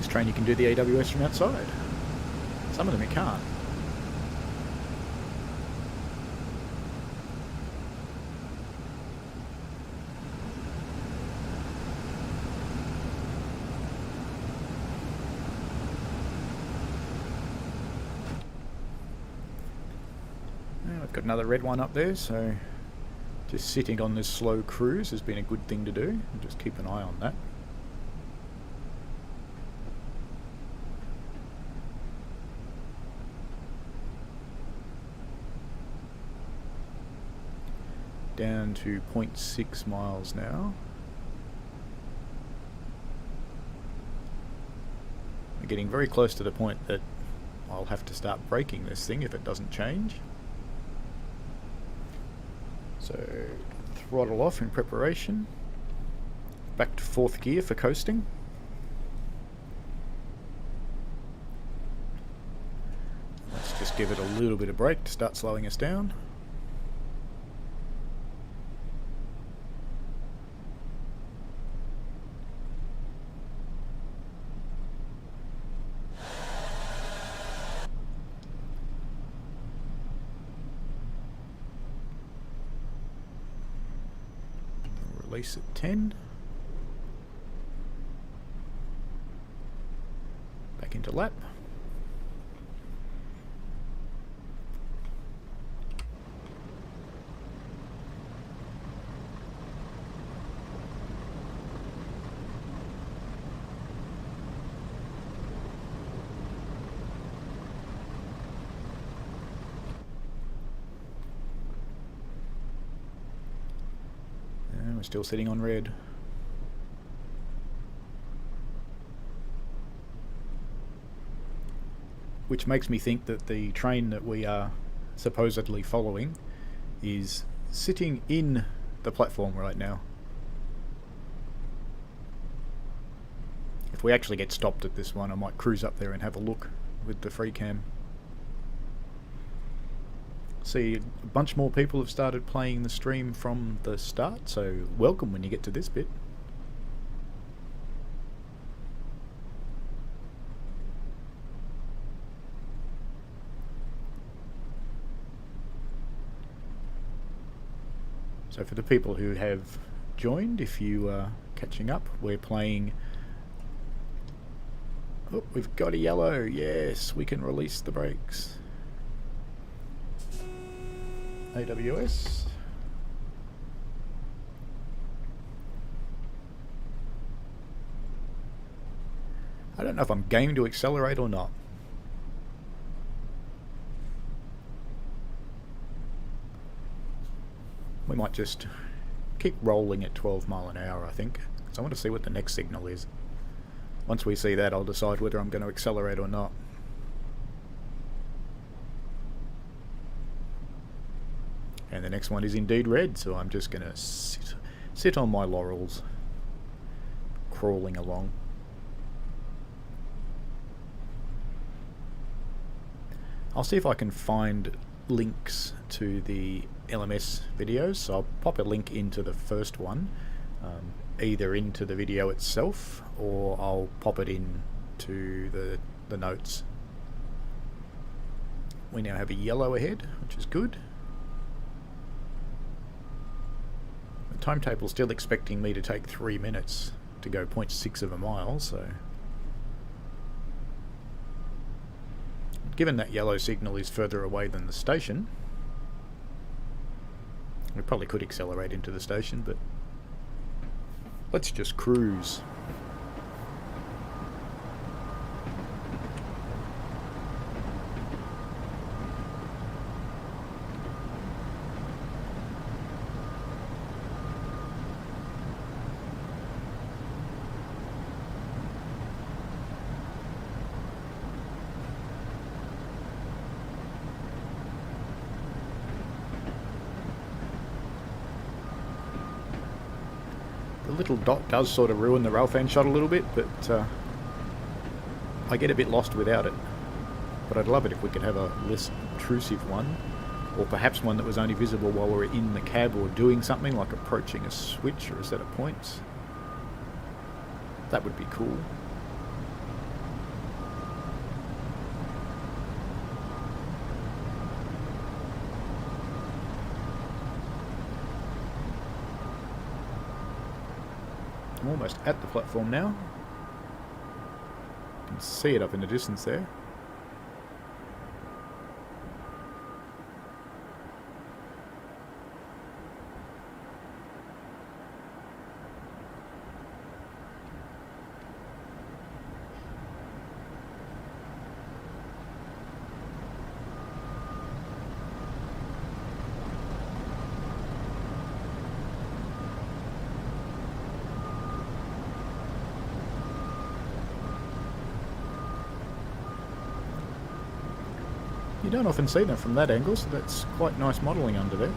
Train you can do the AWS from outside. Some of them you can't. I've got another red one up there, so just sitting on this slow cruise has been a good thing to do. Just keep an eye on that. Down to 0.6 miles now. We're getting very close to the point that I'll have to start braking this thing if it doesn't change. So throttle off in preparation. Back to 4th gear for coasting. Let's just give it a little bit of brake to start slowing us down. Release at 10. Back into lap. We're still sitting on red. Which makes me think that the train that we are supposedly following is sitting in the platform right now. If we actually get stopped at this one, I might cruise up there and have a look with the free cam. See, a bunch more people have started playing the stream from the start, so welcome when you get to this bit. So for the people who have joined, if you are catching up, we're playing... Oh, we've got a yellow. Yes, we can release the brakes. AWS. I don't know if I'm game to accelerate or not. We might just keep rolling at 12 mile an hour, I think. So I want to see what the next signal is. Once we see that, I'll decide whether I'm going to accelerate or not. And the next one is indeed red, so I'm just going to sit on my laurels, crawling along. I'll see if I can find links to the LMS videos, so I'll pop a link into the first one, either into the video itself or I'll pop it into the notes. We now have a yellow ahead, which is good. The timetable's still expecting me to take 3 minutes to go 0.6 of a mile, so given that yellow signal is further away than the station, we probably could accelerate into the station, but let's just cruise. The little dot does sort of ruin the rail fan shot a little bit, but I get a bit lost without it. But I'd love it if we could have a less intrusive one, or perhaps one that was only visible while we were in the cab or doing something, like approaching a switch or a set of points. That would be cool. I'm almost at the platform now. You can see it up in the distance there. You don't often see them from that angle, so that's quite nice modelling under there.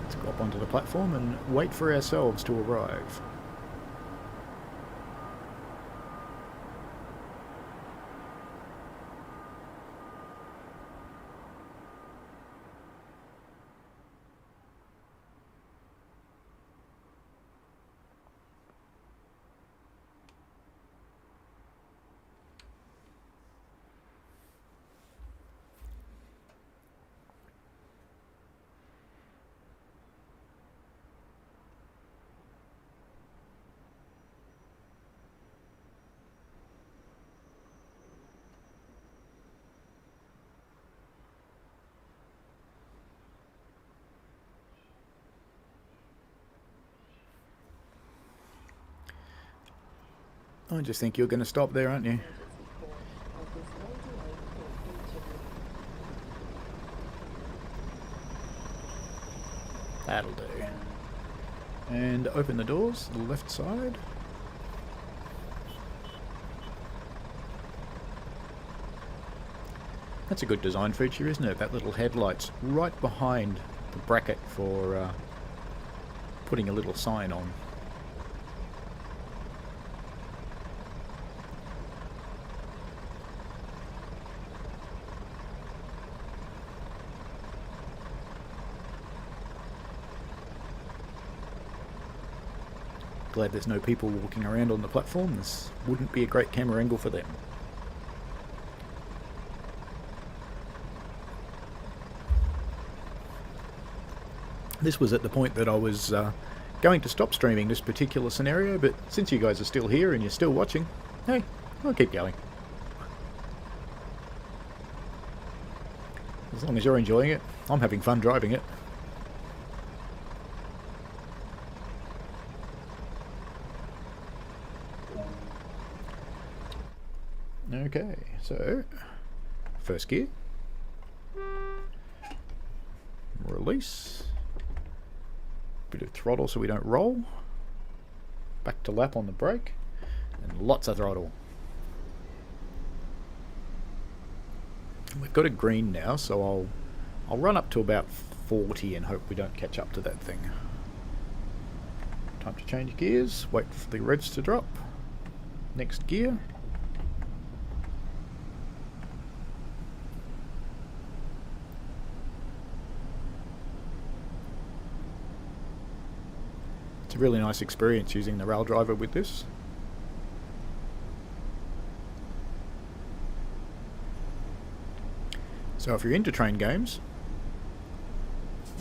Let's go up onto the platform and wait for ourselves to arrive. I just think you're going to stop there, aren't you? That'll do. And open the doors to the left side. That's a good design feature, isn't it? That little headlight's right behind the bracket for putting a little sign on. Glad there's no people walking around on the platform. This wouldn't be a great camera angle for them. This was at the point that I was going to stop streaming this particular scenario, but since you guys are still here and you're still watching, hey, I'll keep going. As long as you're enjoying it, I'm having fun driving it. Okay, so first gear, release, bit of throttle so we don't roll, back to lap on the brake, and lots of throttle. We've got a green now, so I'll run up to about 40 and hope we don't catch up to that thing. Time to change gears, wait for the revs to drop. Next gear. It's a really nice experience using the Raildriver with this. So if you're into train games,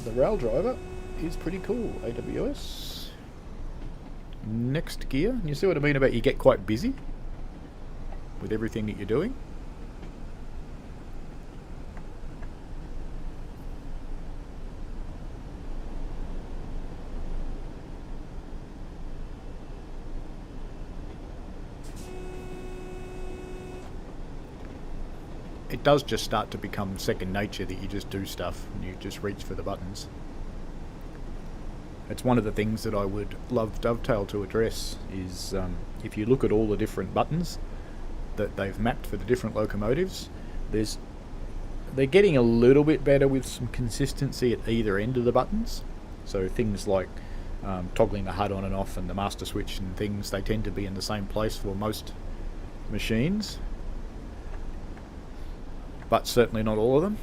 the Raildriver is pretty cool. AWS. Next gear. You see what I mean about you get quite busy with everything that you're doing? It does just start to become second nature that you just do stuff and you just reach for the buttons. It's one of the things that I would love Dovetail to address is if you look at all the different buttons that they've mapped for the different locomotives, they're getting a little bit better with some consistency at either end of the buttons. So things like toggling the HUD on and off and the master switch and things, they tend to be in the same place for most machines. But certainly not all of them.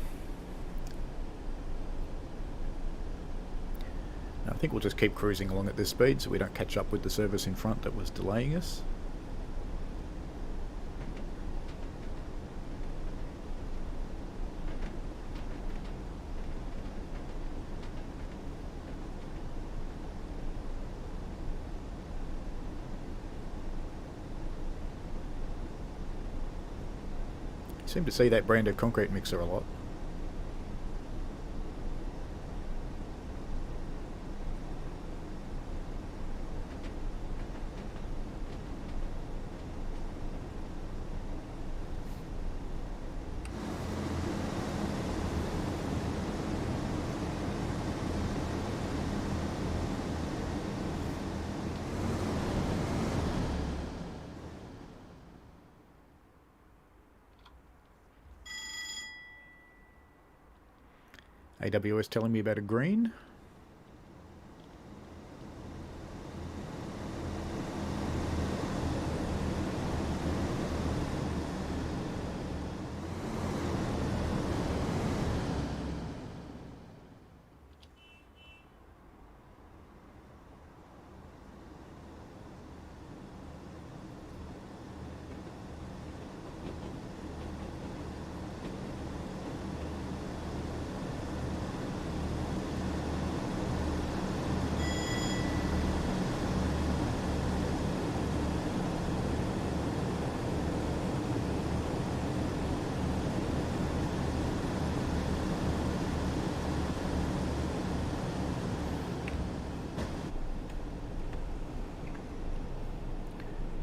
I think we'll just keep cruising along at this speed so we don't catch up with the service in front that was delaying us. You seem to see that brand of concrete mixer a lot. AWS telling me about a green.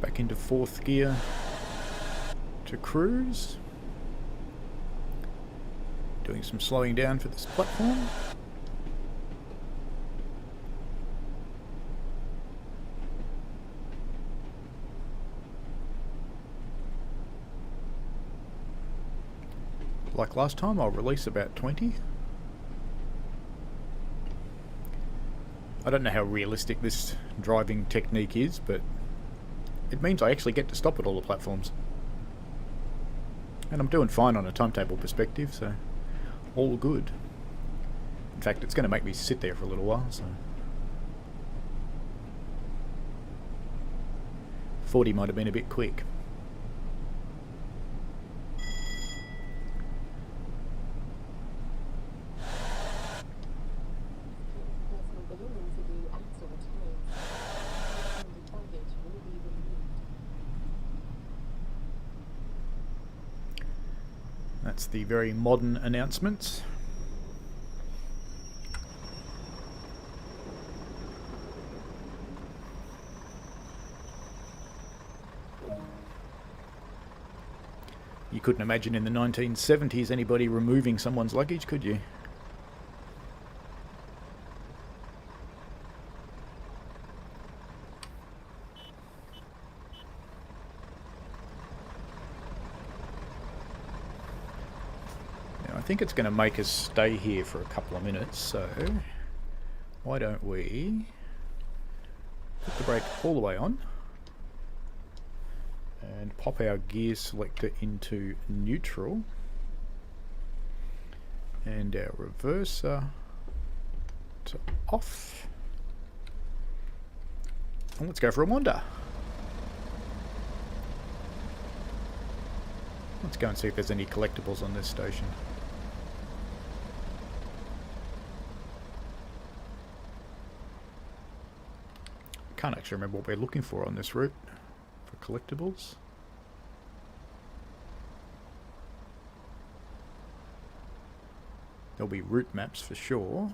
Back into fourth gear to cruise. Doing some slowing down for this platform. Like last time, I'll release about 20. I don't know how realistic this driving technique is, but it means I actually get to stop at all the platforms. And I'm doing fine on a timetable perspective, so all good. In fact, it's going to make me sit there for a little while, so 40 might have been a bit quick. That's the very modern announcements. You couldn't imagine in the 1970s anybody removing someone's luggage, could you? Now, I think it's going to make us stay here for a couple of minutes, so why don't we put the brake all the way on and pop our gear selector into neutral and our reverser to off, and let's go for a wander. Let's go and see if there's any collectibles on this station. Can't actually remember what we're looking for on this route for collectibles. There'll be route maps for sure.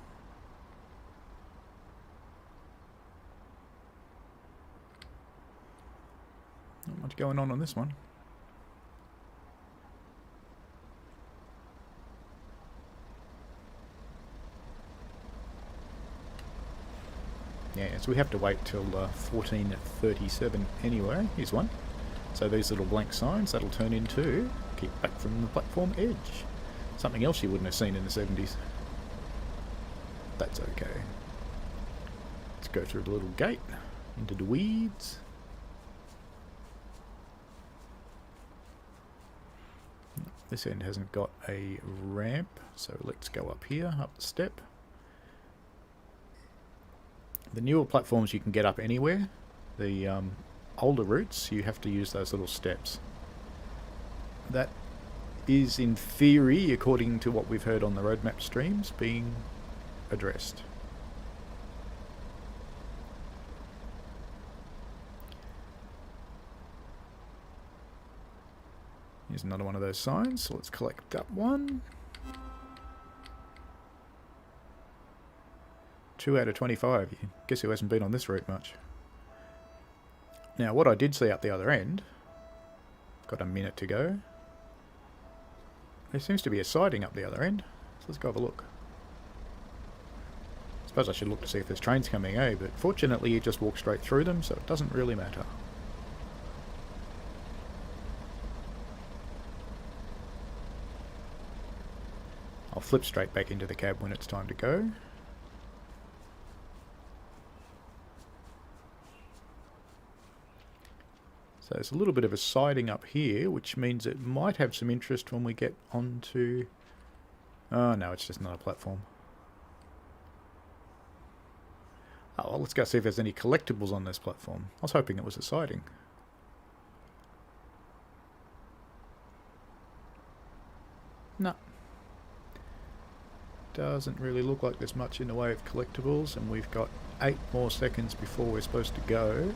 Not much going on this one. Yeah, so we have to wait till 14:37 anyway. Here's one. So these little blank signs, that'll turn into keep back from the platform edge. Something else you wouldn't have seen in the 70s. That's okay. Let's go through the little gate into the weeds. This end hasn't got a ramp, so let's go up here, up the step. The newer platforms you can get up anywhere. The older routes you have to use those little steps. That is in theory, according to what we've heard on the roadmap streams, being addressed. Here's another one of those signs, so let's collect that one. 2 out of 25. Guess who hasn't been on this route much? Now, what I did see up the other end, got a minute to go. There seems to be a siding up the other end, so let's go have a look. I suppose I should look to see if there's trains coming, eh? But fortunately you just walk straight through them, so it doesn't really matter. I'll flip straight back into the cab when it's time to go. So there's a little bit of a siding up here, which means it might have some interest when we get onto... Oh no, it's just not a platform. Oh, well, let's go see if there's any collectibles on this platform. I was hoping it was a siding. No. Doesn't really look like there's much in the way of collectibles, and we've got 8 more seconds before we're supposed to go.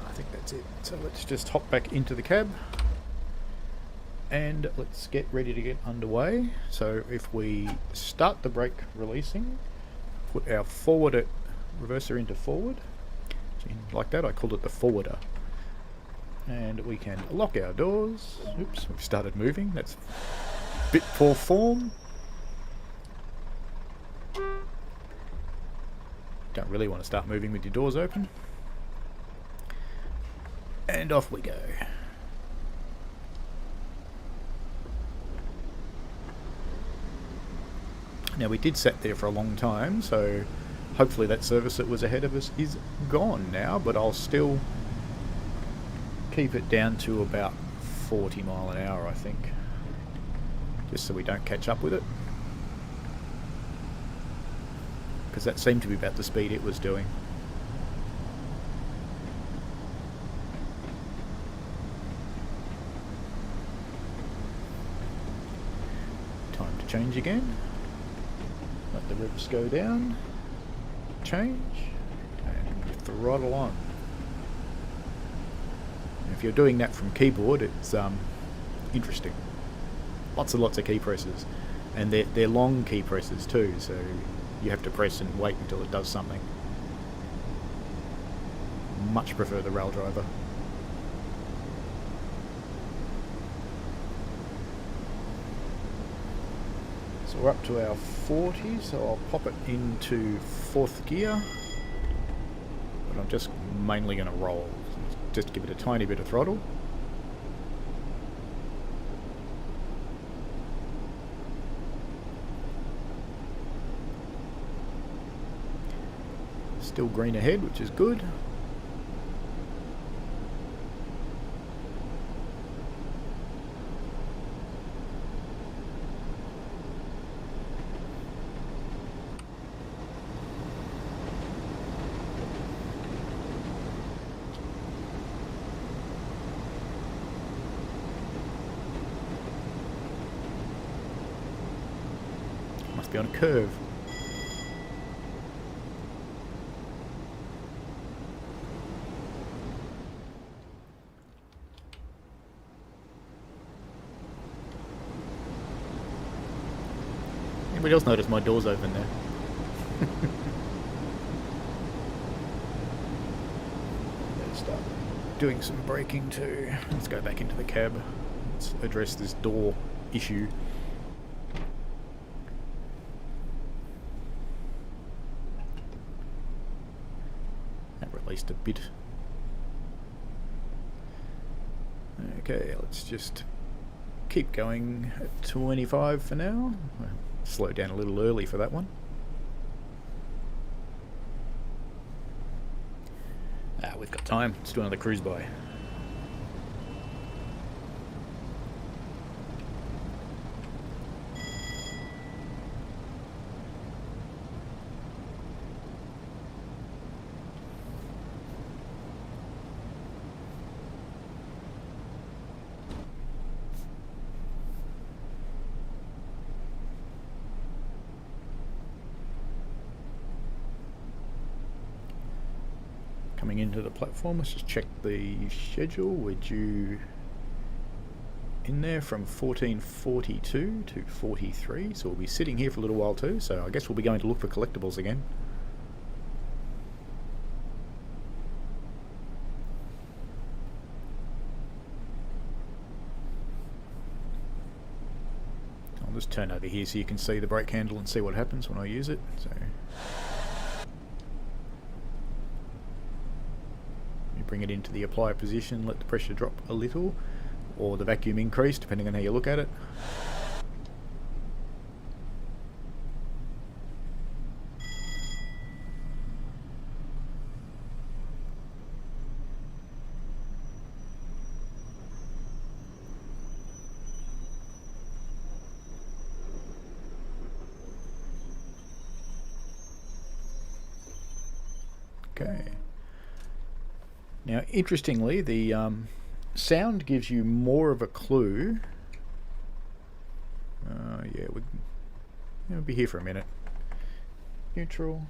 I think that's it. So let's just hop back into the cab and let's get ready to get underway. So if we start the brake releasing, put our reverser into forward, like that, I called it the forwarder, and we can lock our doors. Oops, we've started moving. That's a bit poor form. Don't really want to start moving with your doors open. And off we go. Now we did sit there for a long time, so hopefully that service that was ahead of us is gone now, but I'll still keep it down to about 40 mile an hour, I think, just so we don't catch up with it, because that seemed to be about the speed it was doing. Time to change again. Let the revs go down, change, and throttle on. If you're doing that from keyboard, it's interesting. Lots and lots of key presses, and they're long key presses too, so you have to press and wait until it does something. much prefer the Raildriver. So we're up to our 40, so I'll pop it into 4th gear. But I'm just mainly going to roll, just give it a tiny bit of throttle. Still green ahead, which is good. Must be on a curve. Anybody else notice my door's open there? Let's start doing some braking too. Let's go back into the cab. Let's address this door issue. That released a bit. Okay, let's just keep going at 25 for now. Slow down a little early for that one. We've got time. Let's do another cruise by. Coming into the platform, let's just check the schedule. We're due in there from 1442 to 43, so we'll be sitting here for a little while too, so I guess we'll be going to look for collectibles again. I'll just turn over here so you can see the brake handle and see what happens when I use it. So bring it into the apply position, let the pressure drop a little, or the vacuum increase, depending on how you look at it. Okay. Now, interestingly, the sound gives you more of a clue. Yeah, we'll be here for a minute. Neutral.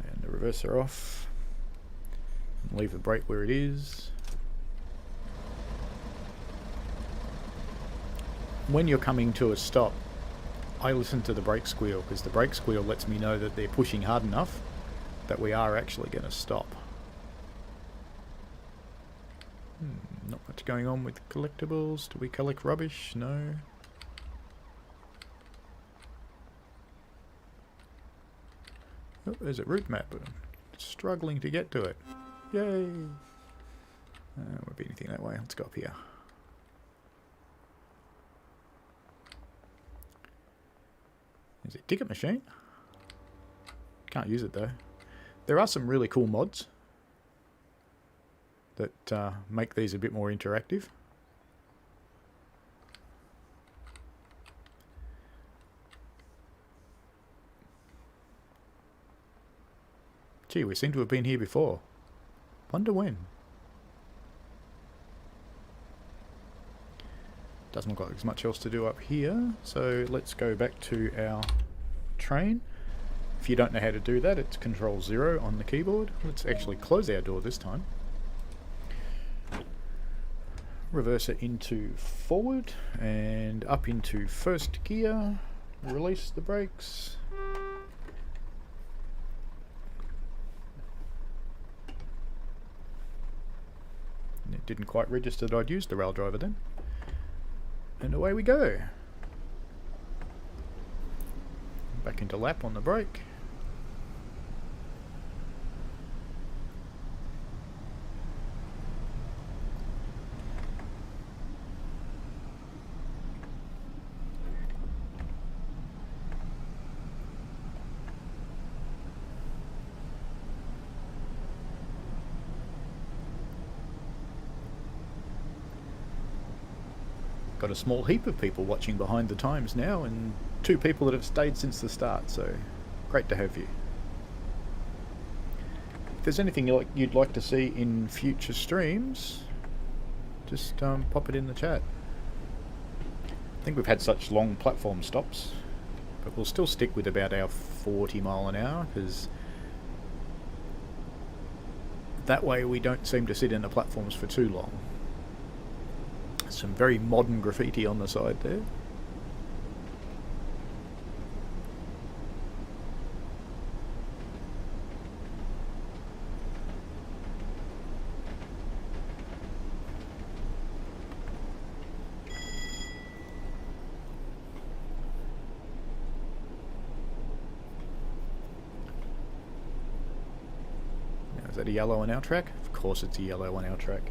And the reverser off. And leave the brake where it is. When you're coming to a stop, I listen to the brake squeal, because the brake squeal lets me know that they're pushing hard enough that we are actually going to stop. Not much going on with collectibles. Do we collect rubbish? No. Oh, there's a route map, but I'm struggling to get to it. Yay! Won't be anything that way. Let's go up here. Is it ticket machine? Can't use it though. There are some really cool mods that make these a bit more interactive. Gee, we seem to have been here before. Wonder when. Doesn't look like there's much else to do up here, so let's go back to our train. If you don't know how to do that, it's Control 0 on the keyboard. Let's actually close our door this time. Reverse it into forward and up into 1st gear. Release the brakes. didn't quite register that I'd used the Raildriver then. And away we go. Back into lap on the brake. Got a small heap of people watching behind the times now, and 2 people that have stayed since the start, so great to have you. If there's anything you'd like to see in future streams, just pop it in the chat. I think we've had such long platform stops, but we'll still stick with about our 40 mile an hour, because that way we don't seem to sit in the platforms for too long. Some very modern graffiti on the side there. Now, is that a yellow on our track? Of course it's a yellow on our track.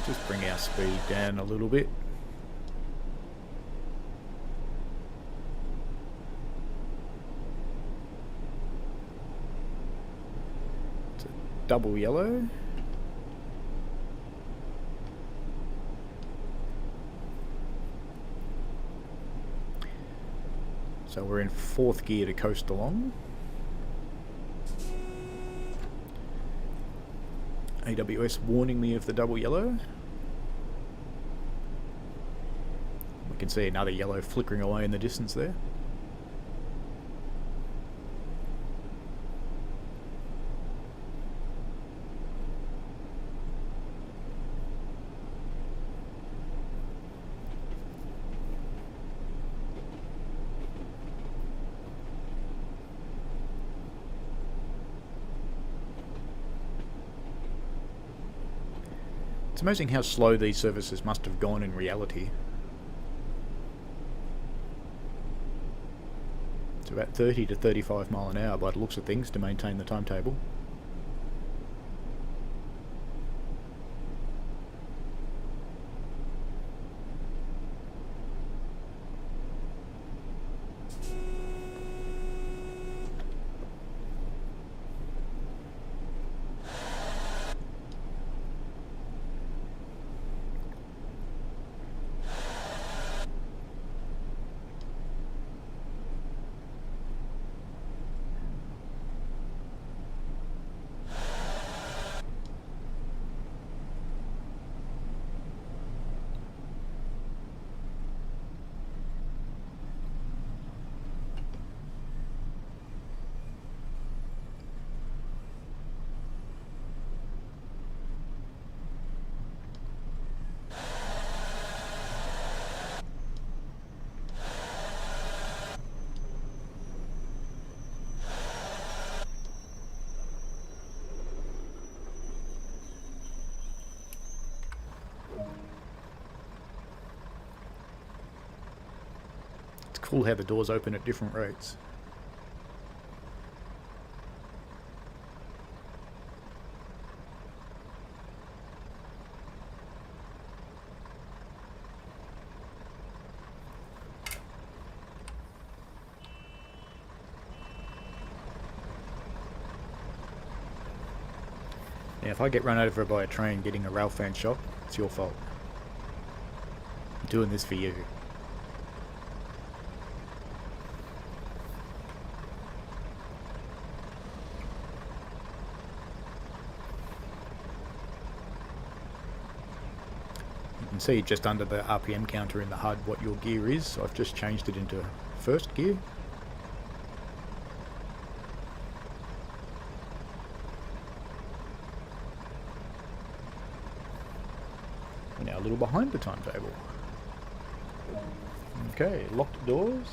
Just bring our speed down a little bit. It's a double yellow. So we're in 4th gear to coast along. AWS warning me of the double yellow. We can see another yellow flickering away in the distance there. It's amazing how slow these services must have gone in reality. It's about 30 to 35 mile an hour by the looks of things to maintain the timetable. Cool how the doors open at different rates. Now if I get run over by a train getting a rail fan shot, it's your fault. I'm doing this for you. You can see just under the RPM counter in the HUD what your gear is. So I've just changed it into 1st gear. We're now a little behind the timetable. Okay, locked doors,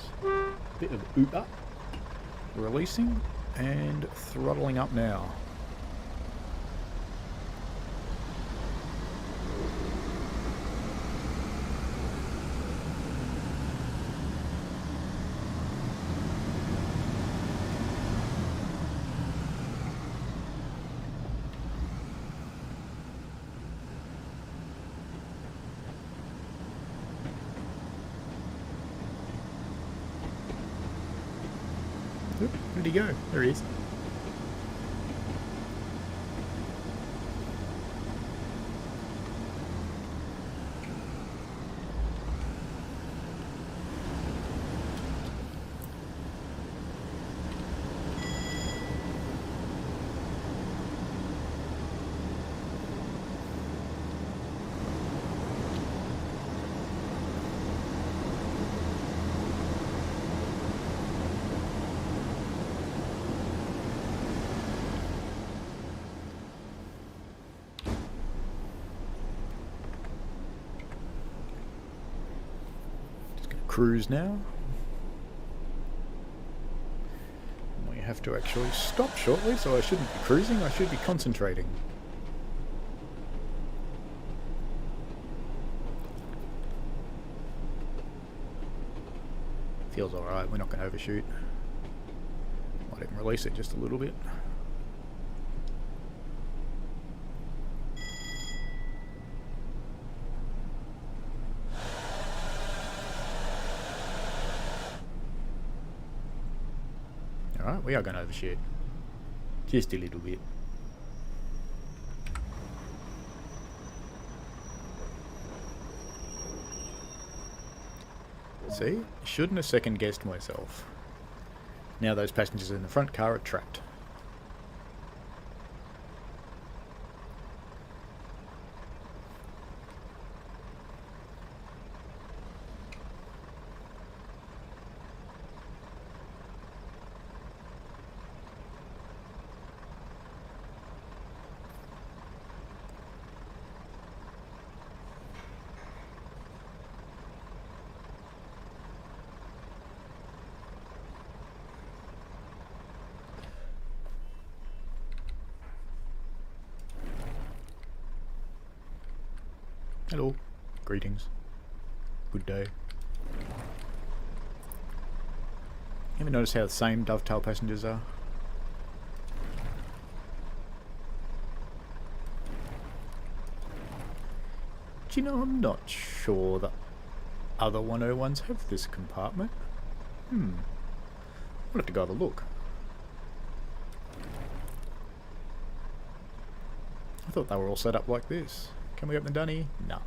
bit of oop up, releasing and throttling up now. Where'd he go? There he is. Cruise now. We have to actually stop shortly, so I shouldn't be cruising, I should be concentrating. Feels alright, we're not going to overshoot. Might even release it just a little bit. Alright, we are going to overshoot. Just a little bit. See? Shouldn't have second guessed myself. Now those passengers in the front car are trapped. Hello. Greetings. Good day. Ever notice how the same dovetail passengers are? Do you know, I'm not sure the other 101s have this compartment. I'll have to go have a look. I thought they were all set up like this. Can we open the dunny? No.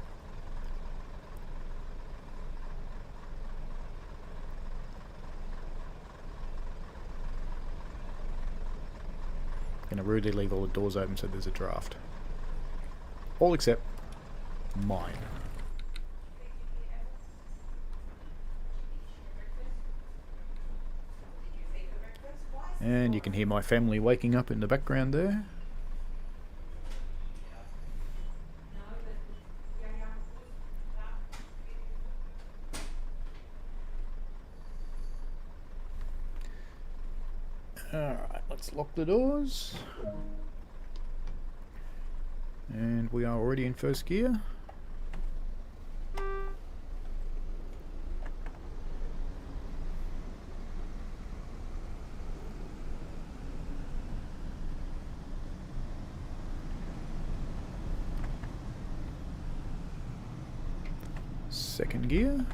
Gonna rudely leave all the doors open so there's a draft. All except mine. And you can hear my family waking up in the background there. Alright, let's lock the doors. And we are already in first gear. Second gear.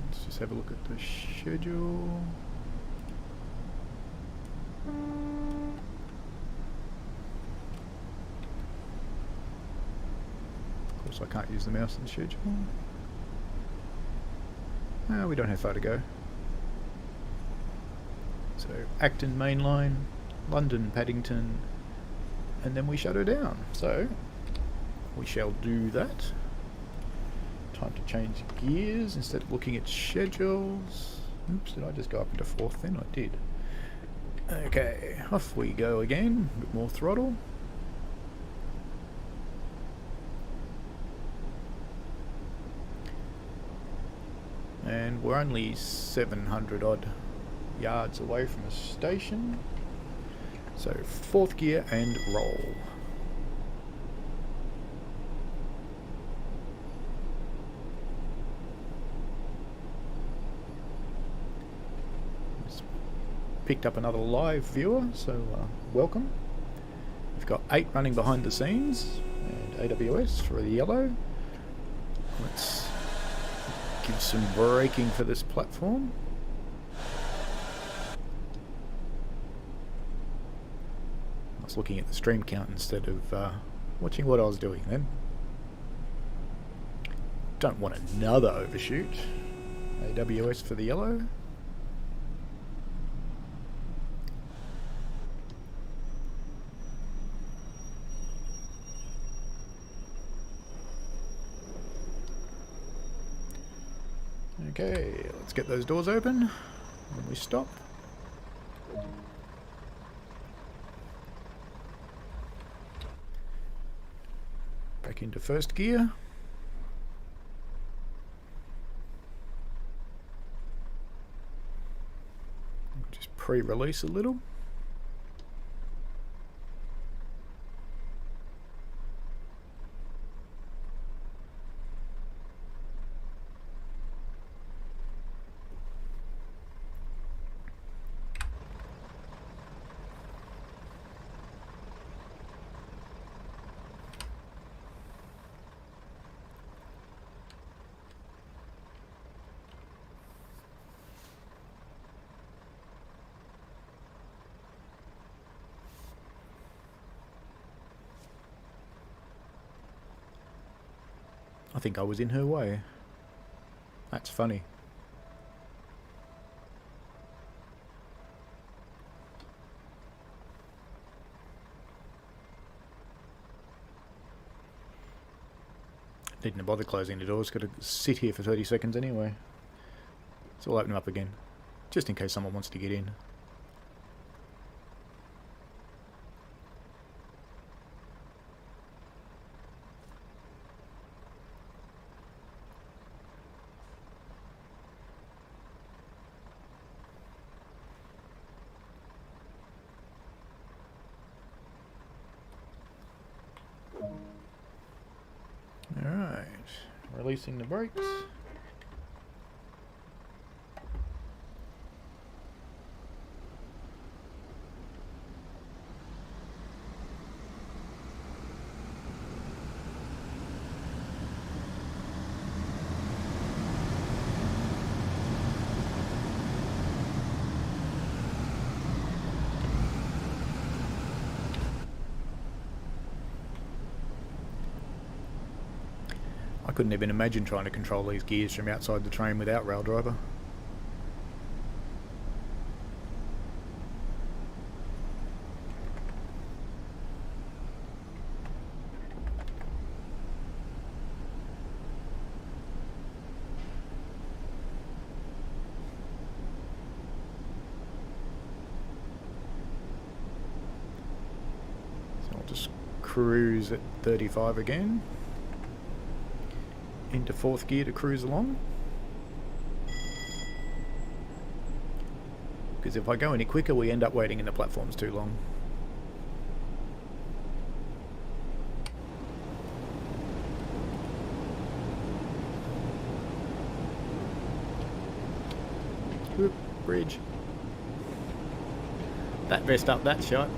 Let's just have a look at the schedule. Of course I can't use the mouse in the schedule. We don't have far to go. So Acton Main Line, London Paddington, and then we shut her down. So we shall do that. Time to change gears instead of looking at schedules. Oops, did I just go up into fourth then? I did. Okay, off we go again. A bit more throttle. And we're only 700 odd yards away from a station. So fourth gear and roll. Picked up another live viewer, so welcome. We've got 8 running behind the scenes and AWS for the yellow. Let's give some braking for this platform. I was looking at the stream count instead of watching what I was doing then. Don't want another overshoot. AWS for the yellow. Okay, let's get those doors open when we stop. Back into first gear. Just pre-release a little. I think I was in her way. That's funny. Didn't bother closing the doors, got to sit here for 30 seconds anyway. So I'll open them up again, just in case someone wants to get in. Alright, releasing the brakes. I couldn't even imagine trying to control these gears from outside the train without Raildriver. So I'll just cruise at 35 again. Into fourth gear to cruise along. Because if I go any quicker, we end up waiting in the platforms too long. Whoop, bridge. That messed up that shot.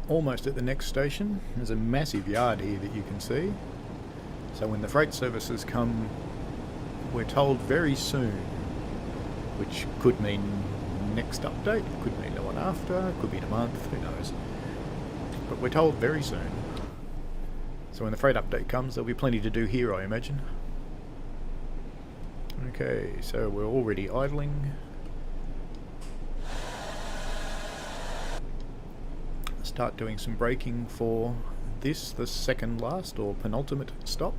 Almost at the next station. There's a massive yard here that you can see. So when the freight services come, we're told very soon, which could mean next update, could mean the one after, could be in a month, who knows. But we're told very soon. So when the freight update comes, there'll be plenty to do here, I imagine. Okay, so we're already idling. Start doing some braking for this, the second last or penultimate stop.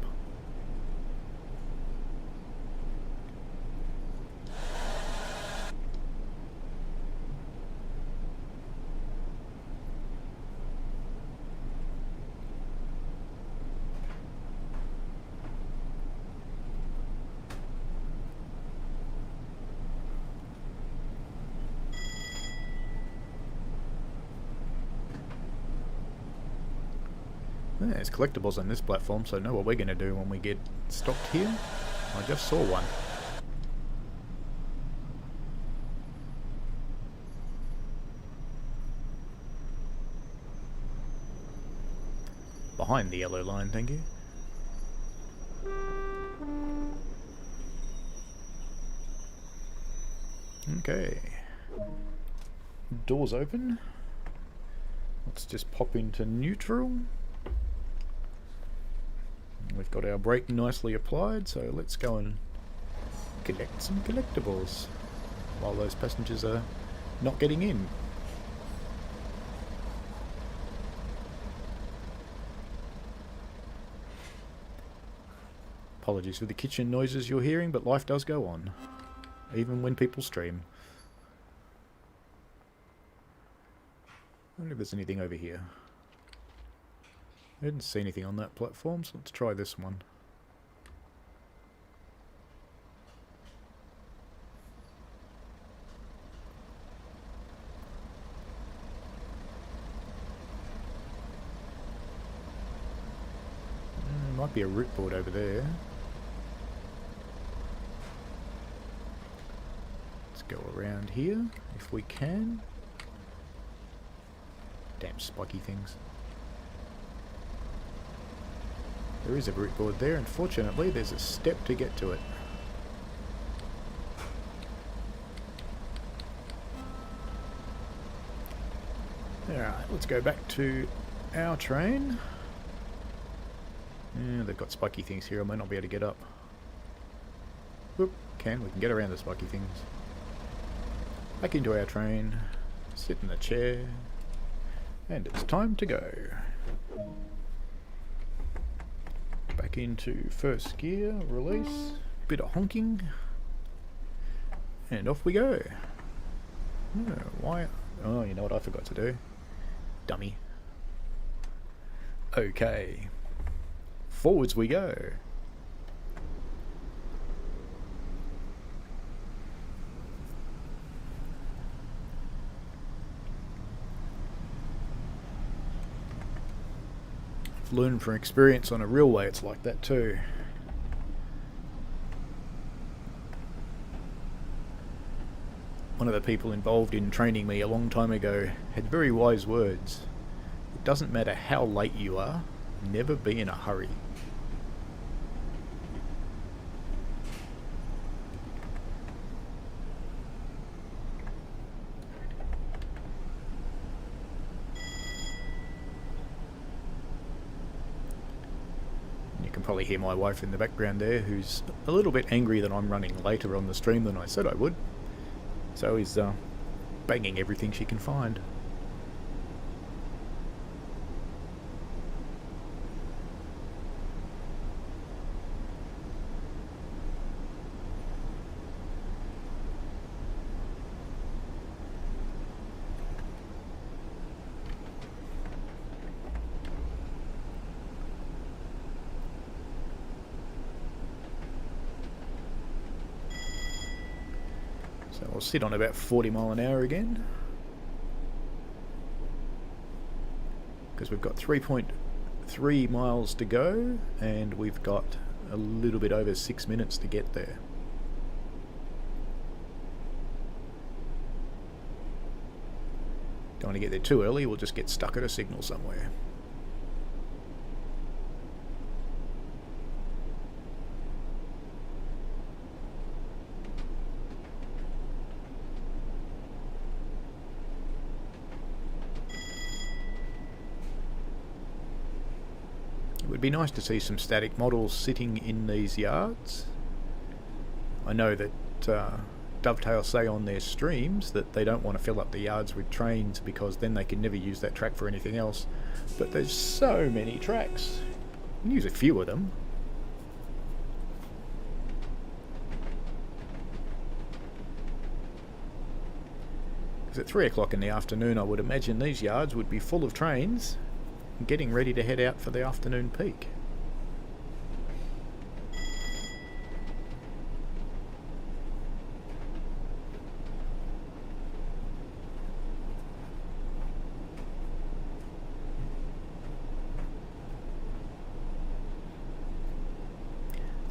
Yeah, there's collectibles on this platform, so I know what we're going to do when we get stopped here. I just saw one. Behind the yellow line, thank you. Okay. Doors open. Let's just pop into neutral. We've got our brake nicely applied, so let's go and collect some collectibles while those passengers are not getting in. Apologies for the kitchen noises you're hearing, but life does go on, even when people stream. I wonder if there's anything over here. I didn't see anything on that platform, so let's try this one. Might be a root board over there. Let's go around here if we can. Damn spiky things. There is a root board there, and fortunately there's a step to get to it. Alright, let's go back to our train. Yeah, they've got spiky things here. I might not be able to get up. Whoop, we can get around the spiky things. Back into our train. Sit in the chair. And it's time to go. Back into first gear, release, bit of honking, and off we go. Oh, why? Oh, you know what I forgot to do? Dummy. Okay. Forwards we go. Learn from experience on a railway, it's like that too. One of the people involved in training me a long time ago had very wise words. It doesn't matter how late you are, never be in a hurry. Probably hear my wife in the background there, who's a little bit angry that I'm running later on the stream than I said I would. So he's banging everything she can find. So we'll sit on about 40 mile an hour again, because we've got 3.3 miles to go and we've got a little bit over 6 minutes to get there. Don't want to get there too early, we'll just get stuck at a signal somewhere. It would be nice to see some static models sitting in these yards. I know that Dovetail say on their streams that they don't want to fill up the yards with trains because then they can never use that track for anything else. But there's so many tracks. You can use a few of them. Because at 3 o'clock in the afternoon I would imagine these yards would be full of trains getting ready to head out for the afternoon peak.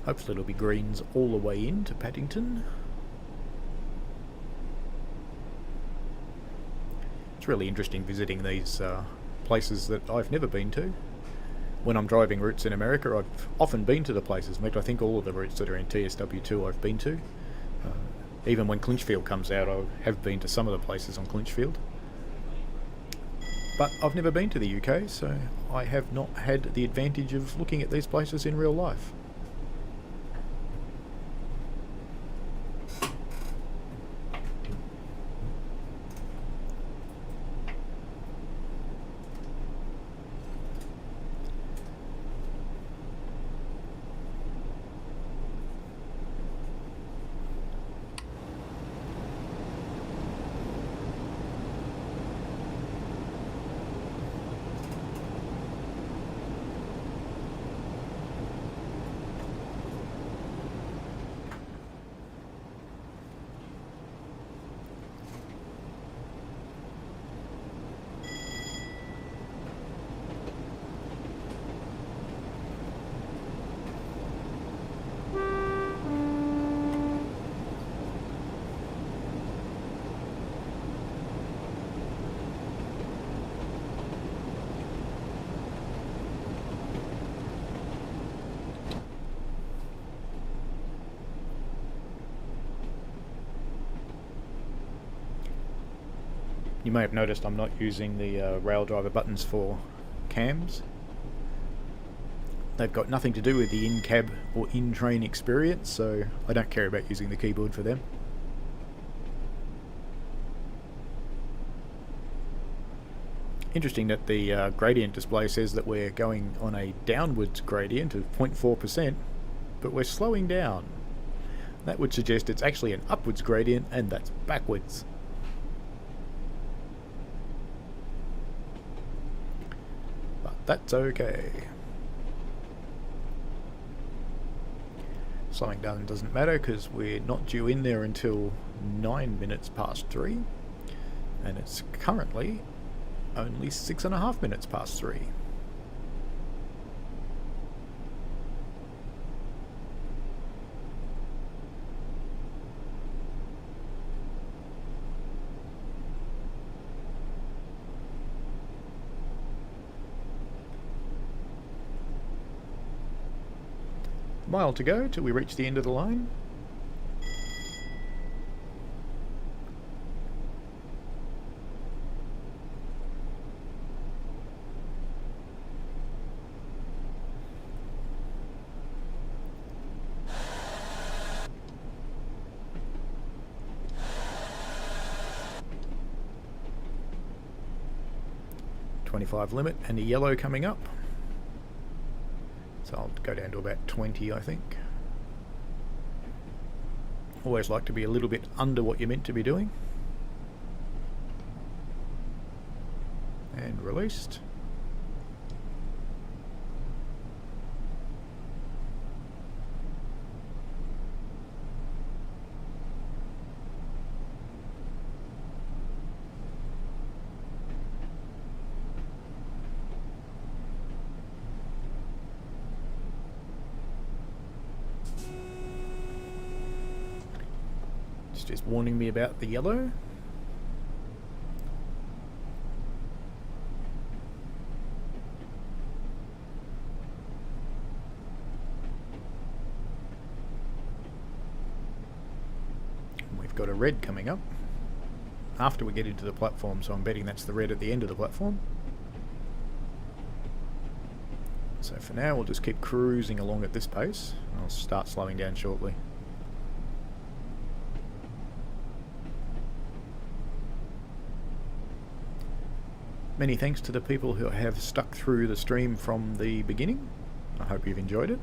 Hopefully it'll be greens all the way into Paddington. It's really interesting visiting these places that I've never been to. When I'm driving routes in America, I've often been to the places. In fact, I think all of the routes that are in TSW2 I've been to. Even when Clinchfield comes out, I have been to some of the places on Clinchfield. But I've never been to the UK, so I have not had the advantage of looking at these places in real life. You may have noticed I'm not using the Raildriver buttons for cams. They've got nothing to do with the in-cab or in-train experience, so I don't care about using the keyboard for them. Interesting that the gradient display says that we're going on a downwards gradient of 0.4%, but we're slowing down. That would suggest it's actually an upwards gradient, and that's backwards. That's okay. Slowing down doesn't matter because we're not due in there until 9 minutes past 3, and it's currently only 6.5 minutes past 3. Mile to go till we reach the end of the line. .25 limit and a yellow coming up. So I'll go down to about 20, I think. Always like to be a little bit under what you're meant to be doing. And released. Just warning me about the yellow. We've got a red coming up after we get into the platform, so I'm betting that's the red at the end of the platform. So for now we'll just keep cruising along at this pace. I'll start slowing down shortly. Many thanks to the people who have stuck through the stream from the beginning. I hope you've enjoyed it.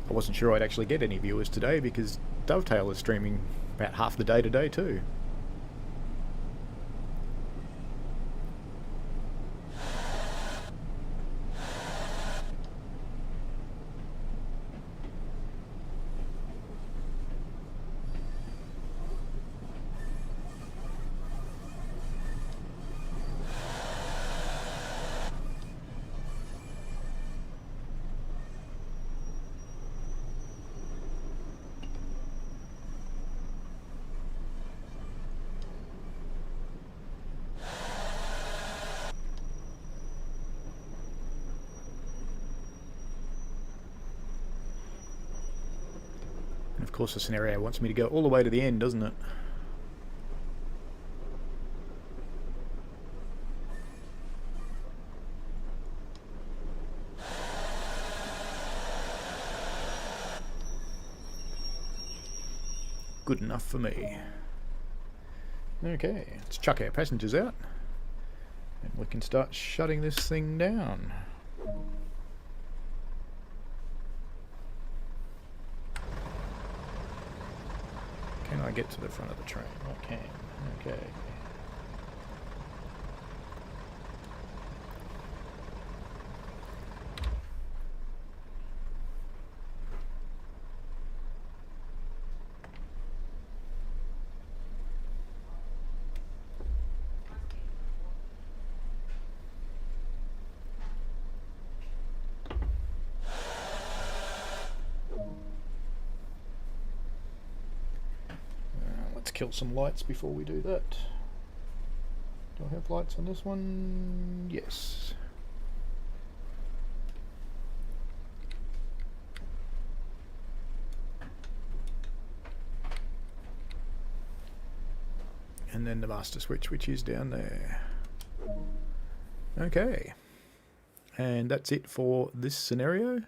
I wasn't sure I'd actually get any viewers today because Dovetail is streaming about half the day today too. of course the scenario wants me to go all the way to the end, doesn't it? Good enough for me. Okay, let's chuck our passengers out and we can start shutting this thing down. Can I get to the front of the train? I can. Okay. Kill some lights before we do that. Do I have lights on this one? Yes. And then the master switch, which is down there. Okay. And that's it for this scenario. Let's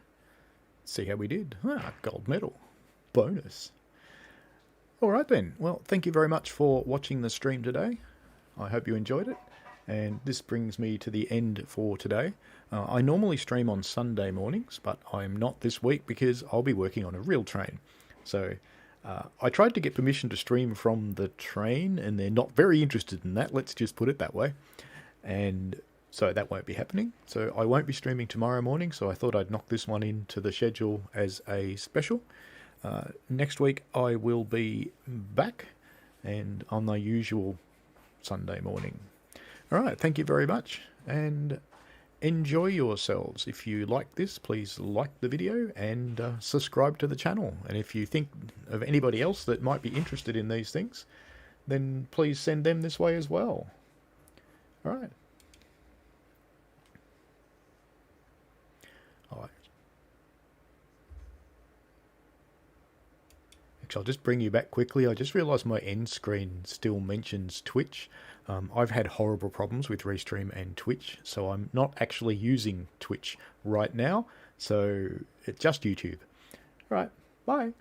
see how we did. Ah, gold medal. Bonus. Alright then, well thank you very much for watching the stream today. I hope you enjoyed it, and this brings me to the end for today. I normally stream on Sunday mornings, but I'm not this week because I'll be working on a real train. So I tried to get permission to stream from the train, and they're not very interested in that, let's just put it that way. And so that won't be happening. So I won't be streaming tomorrow morning, so I thought I'd knock this one into the schedule as a special. Next week I will be back and on the usual Sunday morning. Alright, thank you very much and enjoy yourselves. If you like this, please like the video and subscribe to the channel. And if you think of anybody else that might be interested in these things, then please send them this way as well. Alright. I'll just bring you back quickly. I just realised my end screen still mentions Twitch. I've had horrible problems with Restream and Twitch, so I'm not actually using Twitch right now. So it's just YouTube. All right, bye.